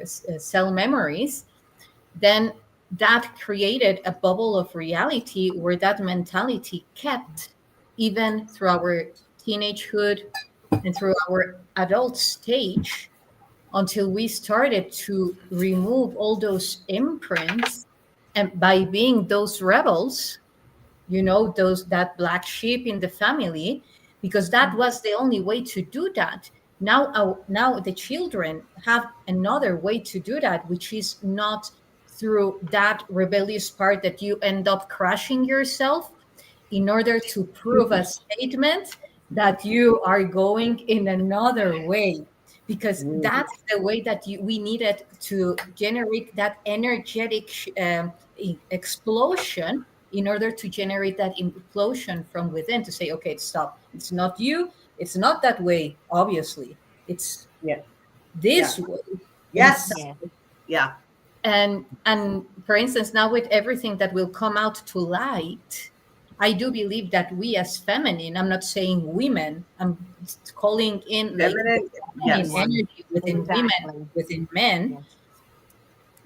Speaker 2: cell memories, then that created a bubble of reality where that mentality kept even through our teenagehood and through our adult stage. until we started to remove all those imprints, and by being those rebels, that black sheep in the family, because that was the only way to do that. Now the children have another way to do that, which is not through that rebellious part that you end up crashing yourself in order to prove a statement that you are going in another way, because that's the way that we needed to generate that energetic explosion, in order to generate that implosion from within, to say, okay, stop, it's not you, it's not that way, obviously, it's
Speaker 1: Yeah.
Speaker 2: this
Speaker 1: Yeah.
Speaker 2: way.
Speaker 1: Yes.
Speaker 4: Yeah.
Speaker 1: Yeah.
Speaker 2: And for instance, now with everything that will come out to light, I do believe that we as feminine, I'm not saying women, I'm calling in like the
Speaker 1: Feminine.
Speaker 2: feminine
Speaker 1: Yes.
Speaker 2: energy within women,
Speaker 4: Exactly.
Speaker 2: within men,
Speaker 4: Yes.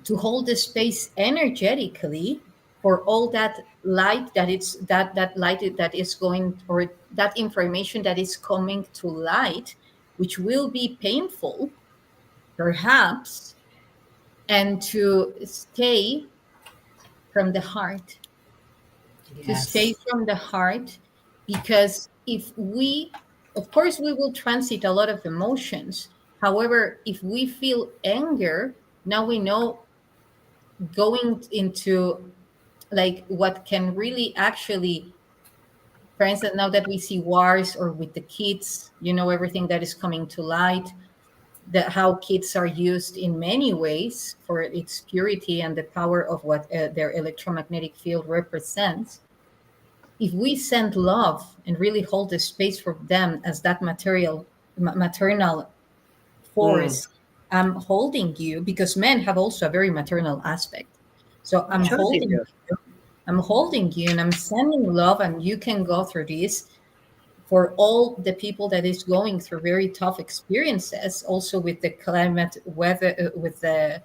Speaker 2: to hold the space energetically for all that light that light that is going, or that information that is coming to light, which will be painful perhaps, and to stay from the heart, to stay from the heart. Because if we, of course we will transit a lot of emotions, however, if we feel anger, now we know, going into like what can really actually, for instance, now that we see wars, or with the kids, everything that is coming to light, that how kids are used in many ways for its purity and the power of what their electromagnetic field represents. If we send love and really hold the space for them as that maternal force, I'm holding you, because men have also a very maternal aspect. So I'm
Speaker 1: Sure they do.
Speaker 2: holding you, and I'm sending love, and you can go through this, for all the people that is going through very tough experiences, also with the climate, weather, with the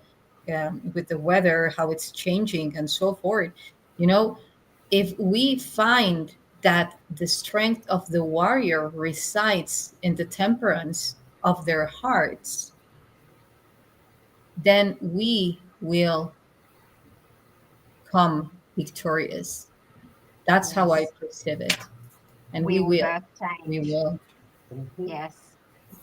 Speaker 2: weather, how it's changing and so forth. If we find that the strength of the warrior resides in the temperance of their hearts, then we will come victorious. That's how I
Speaker 4: Yes.
Speaker 2: perceive it. And
Speaker 4: We
Speaker 2: we
Speaker 4: will
Speaker 2: will.
Speaker 4: birth
Speaker 2: We
Speaker 4: change.
Speaker 2: will.
Speaker 4: Yes.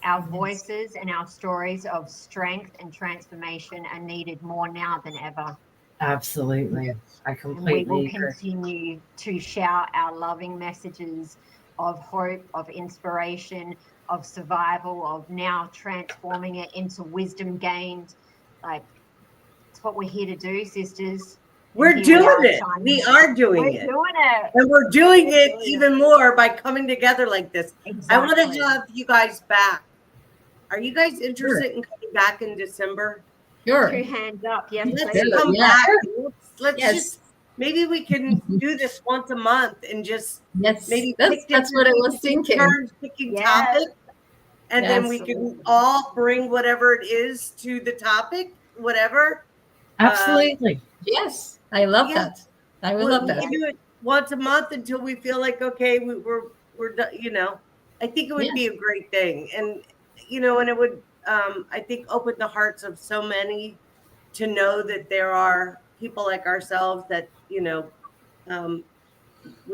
Speaker 4: Our
Speaker 2: Yes.
Speaker 4: voices and our stories of strength and transformation are needed more now than ever.
Speaker 3: Absolutely. I
Speaker 4: And we
Speaker 3: completely
Speaker 4: will
Speaker 3: agree.
Speaker 4: continue to shout our loving messages of hope, of inspiration, of survival, of now transforming it into wisdom gained. Like, it's what we're here to do, sisters. And
Speaker 1: We're
Speaker 4: here we
Speaker 1: doing
Speaker 4: are
Speaker 1: it.
Speaker 4: shining
Speaker 1: We
Speaker 4: it.
Speaker 1: are doing
Speaker 4: We're
Speaker 1: it.
Speaker 4: doing it.
Speaker 1: And we're doing
Speaker 4: We're
Speaker 1: it
Speaker 4: doing
Speaker 1: even more by coming together like this. I want
Speaker 4: Exactly.
Speaker 1: to have you guys back. Are you guys
Speaker 2: Sure.
Speaker 1: interested in coming back in December?
Speaker 2: Sure.
Speaker 4: 2 hands up. Yes,
Speaker 1: Let's
Speaker 4: please.
Speaker 1: come
Speaker 2: Yeah.
Speaker 1: back. Let's
Speaker 2: Yes.
Speaker 1: just, maybe we can do this once a month and just
Speaker 2: Yes.
Speaker 1: maybe
Speaker 2: That's
Speaker 1: pick
Speaker 2: what I
Speaker 1: different
Speaker 2: was
Speaker 1: people, take
Speaker 2: thinking.
Speaker 1: turns picking
Speaker 4: Yes.
Speaker 1: topics. And then we
Speaker 2: Yes.
Speaker 1: can all bring whatever it is to the topic, whatever.
Speaker 3: Absolutely.
Speaker 2: Yes. I love
Speaker 1: Yeah.
Speaker 2: that. I will
Speaker 1: We
Speaker 2: love that.
Speaker 1: can do it once a month until we feel like, okay, we're done, I think it would be
Speaker 2: Yes.
Speaker 1: a great thing. And, and it would, I think, open the hearts of so many to know that there are people like ourselves that, we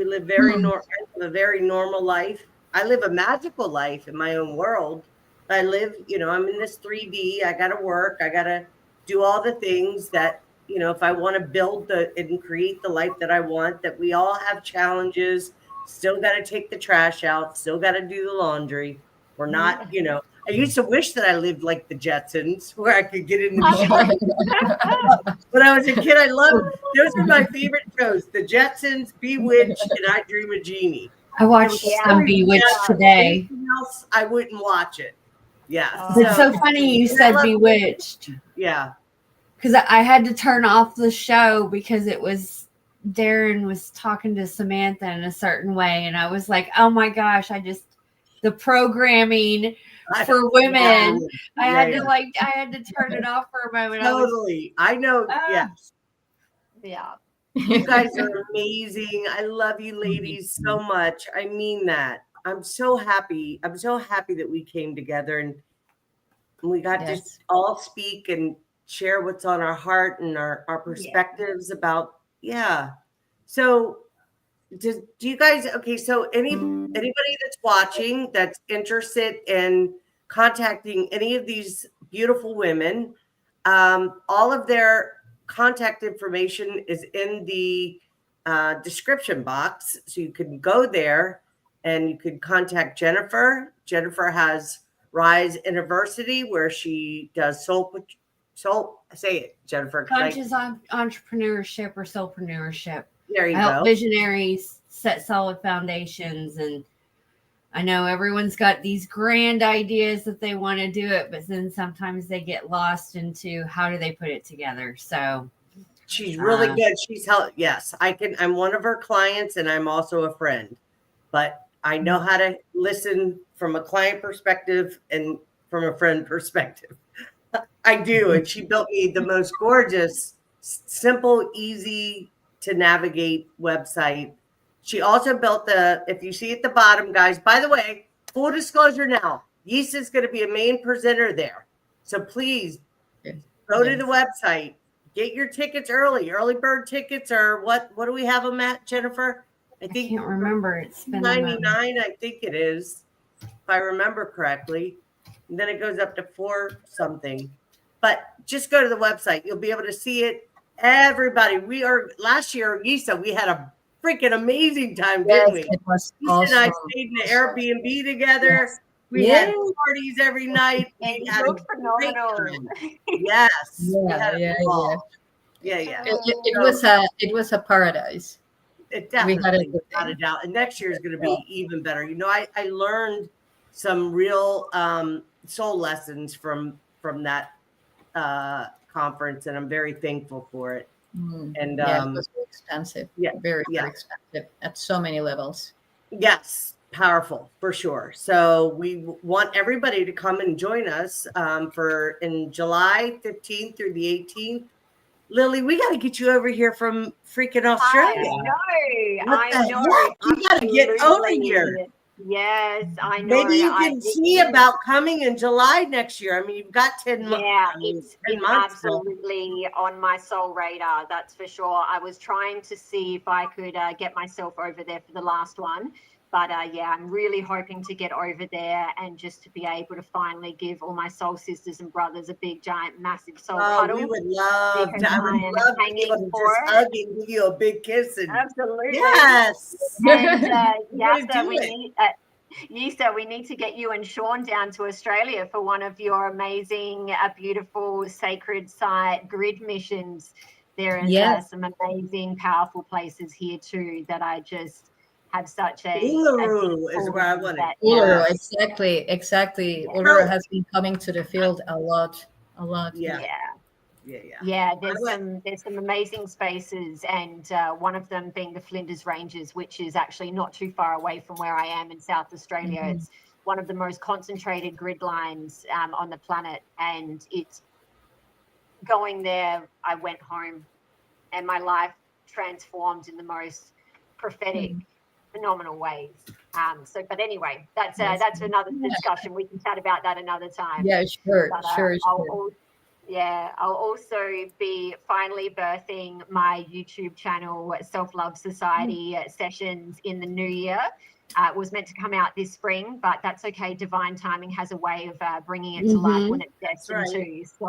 Speaker 1: live a very normal life. I live a magical life in my own world. I live, I'm in this 3D. I got to work. I got to do all the things that, if I want to build and create the life that I want, that we all have challenges, still got to take the trash out, still got to do the laundry. We're not, I used to wish that I lived like the Jetsons, where I could get in the shower. When I was a kid, those were my favorite shows: The Jetsons, Bewitched, and I Dream of Jeannie.
Speaker 3: I watched
Speaker 4: Yeah.
Speaker 3: some Bewitched today.
Speaker 1: Anything else, I wouldn't watch it. Yeah.
Speaker 4: Oh.
Speaker 3: It's so funny you said Bewitched,
Speaker 1: Yeah.
Speaker 3: because I had to turn off the show because it was Darren was talking to Samantha in a certain way, and I was like, oh my gosh, the programming for women. I had to turn it off for a moment.
Speaker 1: Totally. I know. Yes.
Speaker 4: Yeah.
Speaker 1: You guys are amazing. I love you ladies so much. I mean that. I'm so happy. I'm so happy that we came together, and And we got to all speak and share what's on our heart and our perspectives about, So do you guys, okay, so anybody that's watching that's interested in contacting any of these beautiful women, all of their contact information is in the description box. So you can go there and you can contact Jennifer. Jennifer has Rise University, where she does soul, say it, Jennifer.
Speaker 3: Conscious entrepreneurship or soulpreneurship.
Speaker 1: There you
Speaker 3: I help
Speaker 1: go.
Speaker 3: visionaries set solid foundations, and I know everyone's got these grand ideas that they want to do it, but then sometimes they get lost into how do they put it together. So
Speaker 1: she's really good. She's yes, I can. I'm one of her clients, and I'm also a friend. But I know how to listen from a client perspective and from a friend perspective. I do, and she built me the most gorgeous, simple, easy to navigate website. She also built if you see at the bottom, guys, by the way, full disclosure now, Yssah is going to be a main presenter there. So please go to the website, get your tickets early bird tickets, or what do we have them at, Jennifer?
Speaker 3: I can't remember. It's been
Speaker 1: $99, I think it is, if I remember correctly. And then it goes up to $4 something. But just go to the website. You'll be able to see it. Everybody, last year, Yssah, we had a freaking amazing time, didn't we?
Speaker 2: It was
Speaker 1: Yssah
Speaker 2: awesome.
Speaker 1: and I stayed in the Airbnb together.
Speaker 2: Yes.
Speaker 1: We had parties every night.
Speaker 4: It
Speaker 1: We had
Speaker 4: looked
Speaker 1: a great
Speaker 4: phenomenal.
Speaker 1: time. Yes. We had a ball. Yeah.
Speaker 2: It was a paradise.
Speaker 1: It definitely, without a doubt. And next year is going to be even better. You know, I learned some real soul lessons from that conference, and I'm very thankful for it. And
Speaker 2: it was very expensive. Very expensive at so many levels.
Speaker 1: Yes, powerful for sure. So we want everybody to come and join us in July 15th through the 18th. Lily, we got to get you over here from freaking Australia.
Speaker 4: I know.
Speaker 1: You got to get over here.
Speaker 4: Yes, I know.
Speaker 1: Maybe you can see about coming in July next year. I mean, you've got 10 months.
Speaker 4: Yeah, it's absolutely on my soul radar. That's for sure. I was trying to see if I could get myself over there for the last one. But I'm really hoping to get over there and just to be able to finally give all my soul sisters and brothers a big, giant, massive soul cuddle.
Speaker 1: We would love to. I would love to be able to just hug and give you a big kiss.
Speaker 4: Absolutely.
Speaker 1: Yes.
Speaker 4: And Yssah, we need to get you and Sean down to Australia for one of your amazing, beautiful, sacred site grid missions. There is some amazing, powerful places here too that I just have such
Speaker 1: Uluru is where I want it.
Speaker 2: Uluru, exactly.
Speaker 1: Yeah.
Speaker 2: Uluru has been coming to the field a lot.
Speaker 1: Yeah.
Speaker 4: There's some amazing spaces, and one of them being the Flinders Ranges, which is actually not too far away from where I am in South Australia. It's one of the most concentrated grid lines on the planet, and it's going there. I went home, and my life transformed in the most prophetic, phenomenal ways. But anyway, that's another discussion. We can chat about that another time.
Speaker 2: Yeah, sure.
Speaker 4: I'll also be finally birthing my YouTube channel, Self Love Society sessions in the new year. It was meant to come out this spring, but that's okay. Divine timing has a way of bringing it to life when it's destined to. So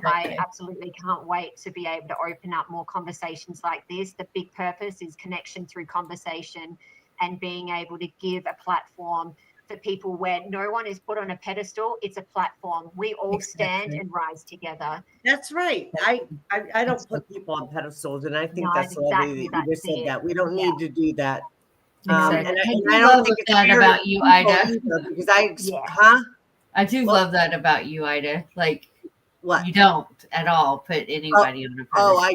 Speaker 4: I absolutely can't wait to be able to open up more conversations like this. The big purpose is connection through conversation and being able to give a platform for people where no one is put on a pedestal. It's a platform. We all stand and rise together.
Speaker 1: That's right. I don't put people on pedestals, and I think that's lovely that you just said that. We don't need to do that.
Speaker 3: And I don't think it's that about you, Ida.
Speaker 1: Because
Speaker 3: I do love that about you, Ida. Like, what? You don't at all put anybody on a pedestal.
Speaker 1: Oh, I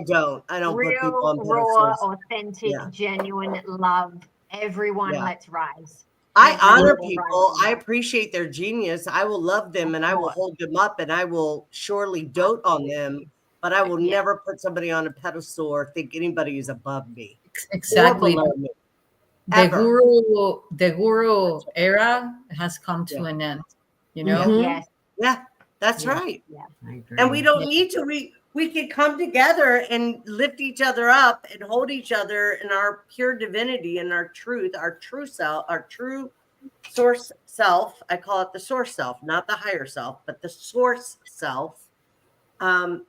Speaker 1: don't
Speaker 4: Real,
Speaker 1: put people on pedestals.
Speaker 4: Raw, authentic, genuine love. Everyone, let's rise.
Speaker 1: I honor people. I appreciate their genius. I will love them, and I will hold them up, and I will surely dote on them. But I will never put somebody on a pedestal or think anybody is above me.
Speaker 2: Exactly.
Speaker 1: Or below me.
Speaker 2: The guru era has come to an end. You know.
Speaker 1: Yeah. That's
Speaker 2: Yeah.
Speaker 1: right.
Speaker 3: I agree.
Speaker 1: And we don't need to. We can come together and lift each other up and hold each other in our pure divinity and our truth, our true self, our true source self. I call it the source self, not the higher self, but the source self. And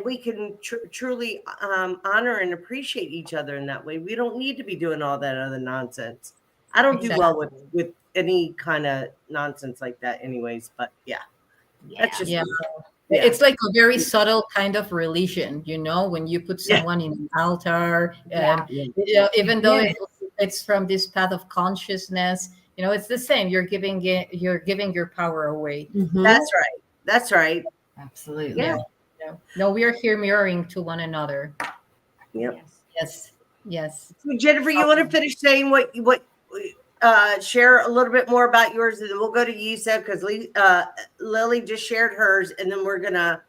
Speaker 1: we can truly honor and appreciate each other in that way. We don't need to be doing all that other nonsense. I don't do well with any kind of nonsense like that anyways, but yeah. That's just
Speaker 2: Yeah.
Speaker 1: Yeah.
Speaker 2: It's like a very subtle kind of religion, when you put someone in an altar, even though it's from this path of consciousness, it's the same. You're giving your power away.
Speaker 3: Mhm.
Speaker 1: That's right.
Speaker 3: Absolutely.
Speaker 1: Yeah.
Speaker 2: No, we are here mirroring to one another.
Speaker 1: Yep.
Speaker 2: Yes.
Speaker 1: So Jennifer, you want to finish saying what share a little bit more about yours, and then we'll go to Yssah because Lily just shared hers, and then we're gonna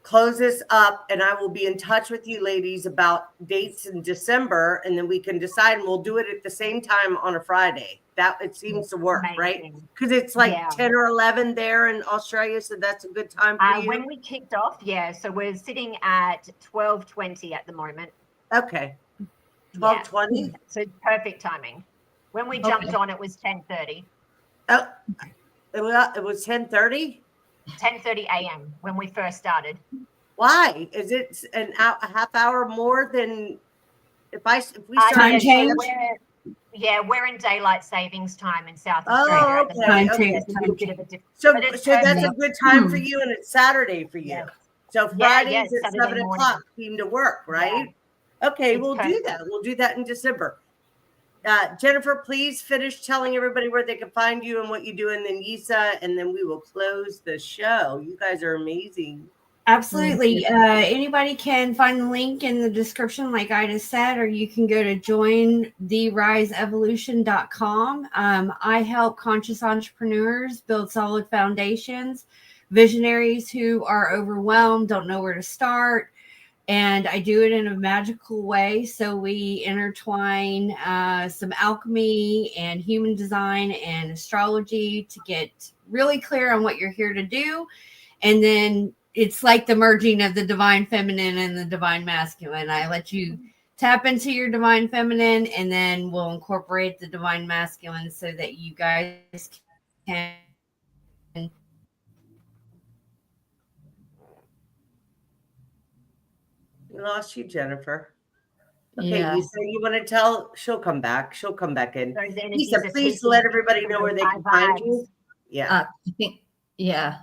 Speaker 1: close this up, and I will be in touch with you ladies about dates in December, and then we can decide, and we'll do it at the same time on a Friday. That it seems to work, right? Because it's like 10 or 11 there in Australia, so that's a good time for you.
Speaker 4: When we kicked off, so we're sitting at 12:20 at the moment.
Speaker 1: Okay. 12:20.
Speaker 4: So perfect timing. When we jumped on, it was 10:30.
Speaker 1: Oh, it was 10:30.
Speaker 4: 10:30 a.m. when we first started.
Speaker 1: Why is it a half hour more than if we start
Speaker 3: time change?
Speaker 4: We're in daylight savings time in South Australia.
Speaker 1: So that's a good time for you, and it's Saturday for you. So Fridays at 7 o'clock seem to work, right? Okay, we'll do that. We'll do that in December. Jennifer, please finish telling everybody where they can find you and what you do, and then Yssah, and then we will close the show. You guys are amazing.
Speaker 3: Absolutely. Anybody can find the link in the description, like I just said, or you can go to jointherriseevolution.com. I help conscious entrepreneurs build solid foundations, visionaries who are overwhelmed, don't know where to start. And I do it in a magical way. So we intertwine some alchemy and human design and astrology to get really clear on what you're here to do. And then it's like the merging of the divine feminine and the divine masculine. I let you tap into your divine feminine, and then we'll incorporate the divine masculine so that you guys can
Speaker 1: We lost you, Jennifer. Okay, Yssah, you want to tell? She'll come back. She'll come back in. Yssah, please let everybody know where they can find you.
Speaker 2: I think.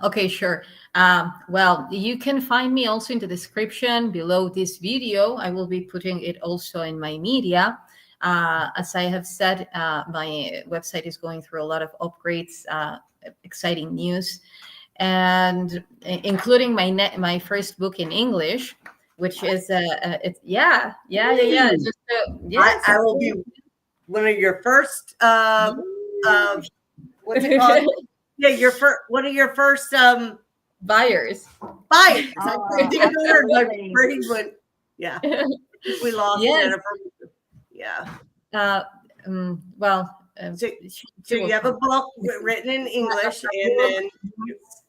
Speaker 2: Okay, sure. Well, you can find me also in the description below this video. I will be putting it also in my media. As I have said, my website is going through a lot of upgrades, exciting news, and including my first book in English, which is it's
Speaker 1: I will be one of your first what's it called? One of your first
Speaker 2: buyers.
Speaker 1: Yeah. We lost Jennifer. Yeah. So you have a book written in English,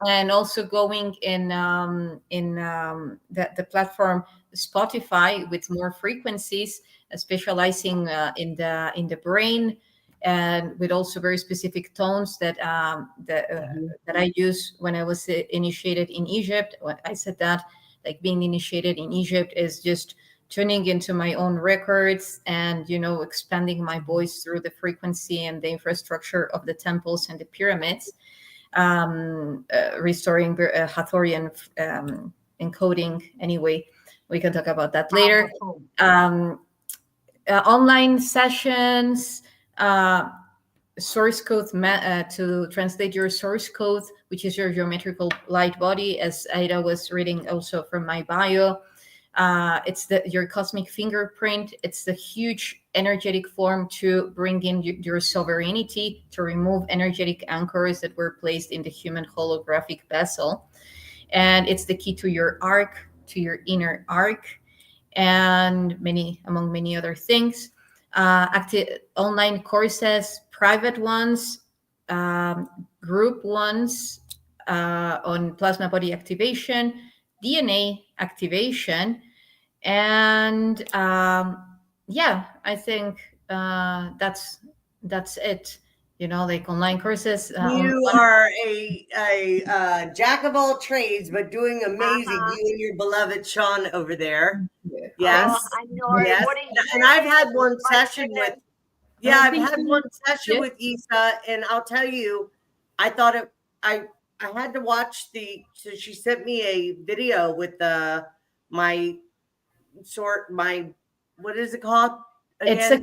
Speaker 2: and also going in the platform Spotify with more frequencies, specializing in the brain, and with also very specific tones that I use when I was initiated in Egypt. I said that, like, being initiated in Egypt is just tuning into my own records and, expanding my voice through the frequency and the infrastructure of the temples and the pyramids, restoring Hathorian encoding. Anyway, we can talk about that later. Online sessions, source code to translate your source code, which is your geometrical light body, as Aida was reading also from my bio. It's your cosmic fingerprint. It's the huge energetic form to bring in your sovereignty, to remove energetic anchors that were placed in the human holographic vessel. And it's the key to your arc, to your inner arc, and among many other things. Active online courses, private ones, group ones, on plasma body activation, DNA activation, and I think that's it. Like online courses.
Speaker 1: You are a jack of all trades, but doing amazing.
Speaker 4: Uh-huh.
Speaker 1: You and your beloved Sean over there.
Speaker 2: Yeah.
Speaker 1: Yes.
Speaker 4: Oh, I know.
Speaker 1: Yes.
Speaker 4: What are you
Speaker 1: And I've had
Speaker 4: doing?
Speaker 1: one
Speaker 4: My
Speaker 1: session
Speaker 4: goodness.
Speaker 1: with, yeah, I've
Speaker 2: thank
Speaker 1: had
Speaker 2: you.
Speaker 1: one session
Speaker 2: Yeah.
Speaker 1: with Yssah, and I'll tell you, I thought I had to watch so she sent me a video with my what is it called again?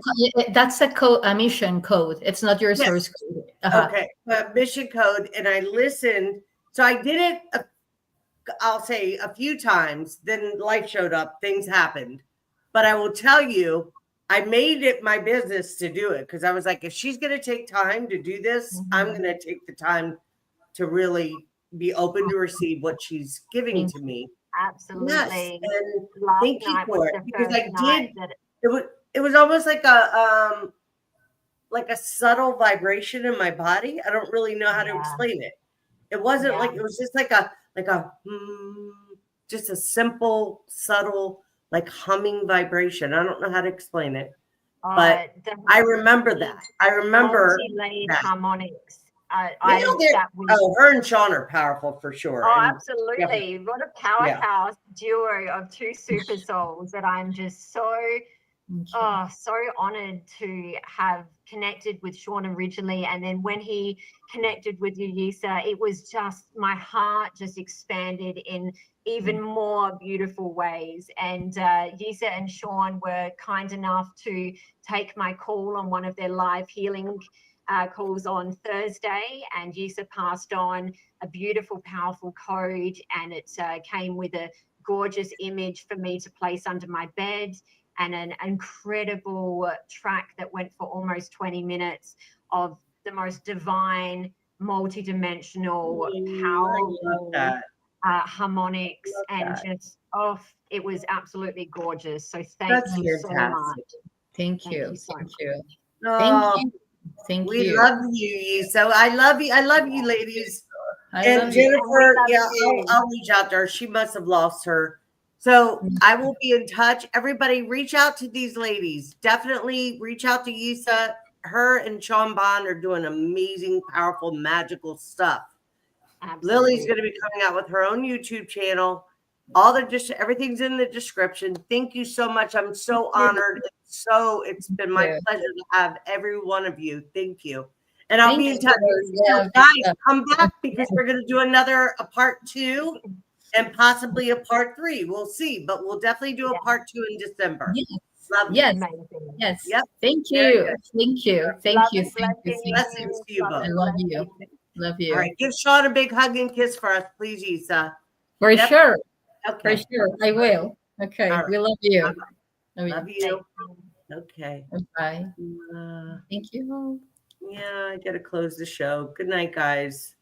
Speaker 2: That's a mission code. It's not your
Speaker 1: Yes.
Speaker 2: source code.
Speaker 1: Okay, mission code, and I listened. So I did it, I'll say a few times, then life showed up, things happened. But I will tell you, I made it my business to do it because I was like, if she's going to take time to do this, I'm going to take the time to really be open to receive what she's giving to me.
Speaker 4: Absolutely.
Speaker 1: Yes, and
Speaker 4: Last
Speaker 1: thank you
Speaker 4: night
Speaker 1: for
Speaker 4: was
Speaker 1: it
Speaker 4: the
Speaker 1: because
Speaker 4: first
Speaker 1: I
Speaker 4: night
Speaker 1: did.
Speaker 4: that
Speaker 1: It was almost like a subtle vibration in my body. I don't really know how to explain it. It wasn't like, it was just like a just a simple, subtle, like humming vibration. I don't know how to explain it, but I remember that. I remember
Speaker 4: multi-layered
Speaker 1: that.
Speaker 4: harmonics.
Speaker 1: Her and Sean are powerful for sure.
Speaker 4: Oh,
Speaker 1: And
Speaker 4: absolutely. What a powerhouse duo of two super souls that I'm just so honored to have connected with Sean originally. And then when he connected with you, Yssah, it was just, my heart just expanded in even more beautiful ways. And Yssah and Sean were kind enough to take my call on one of their live healing calls on Thursday, and Yssah passed on a beautiful, powerful code, and it came with a gorgeous image for me to place under my bed, and an incredible track that went for almost 20 minutes of the most divine, multidimensional, powerful harmonics, and just it was absolutely gorgeous. So thank you so much.
Speaker 2: Thank you so much. Thank
Speaker 1: we
Speaker 2: you.
Speaker 1: love you, Yssah. I love you, ladies. And
Speaker 2: Jennifer,
Speaker 1: I'll reach out to her. She must have lost her. So I will be in touch. Everybody reach out to these ladies. Definitely reach out to Yssah. Her and Sean Bond are doing amazing, powerful, magical stuff.
Speaker 4: Absolutely.
Speaker 1: Lily's going to be coming out with her own YouTube channel. Everything's in the description. Thank you so much. I'm so honored. It's been my pleasure to have every one of you. Thank you. And I'll be in touch. Guys, come back because we're going to do a part 2 and possibly a part 3. We'll see, but we'll definitely do a part 2 in December. Love you.
Speaker 2: Yes.
Speaker 1: Yep.
Speaker 2: Thank you. Thank you.
Speaker 1: Blessings to you both.
Speaker 2: I love you. Love you.
Speaker 1: All right. Give Sean a big hug and kiss for us, please, Yssah.
Speaker 2: For sure.
Speaker 1: Okay.
Speaker 2: For sure. I will. Okay. Right. We love you.
Speaker 1: Love you. Okay.
Speaker 2: Bye. Thank you.
Speaker 1: Yeah, I got to close the show. Good night, guys.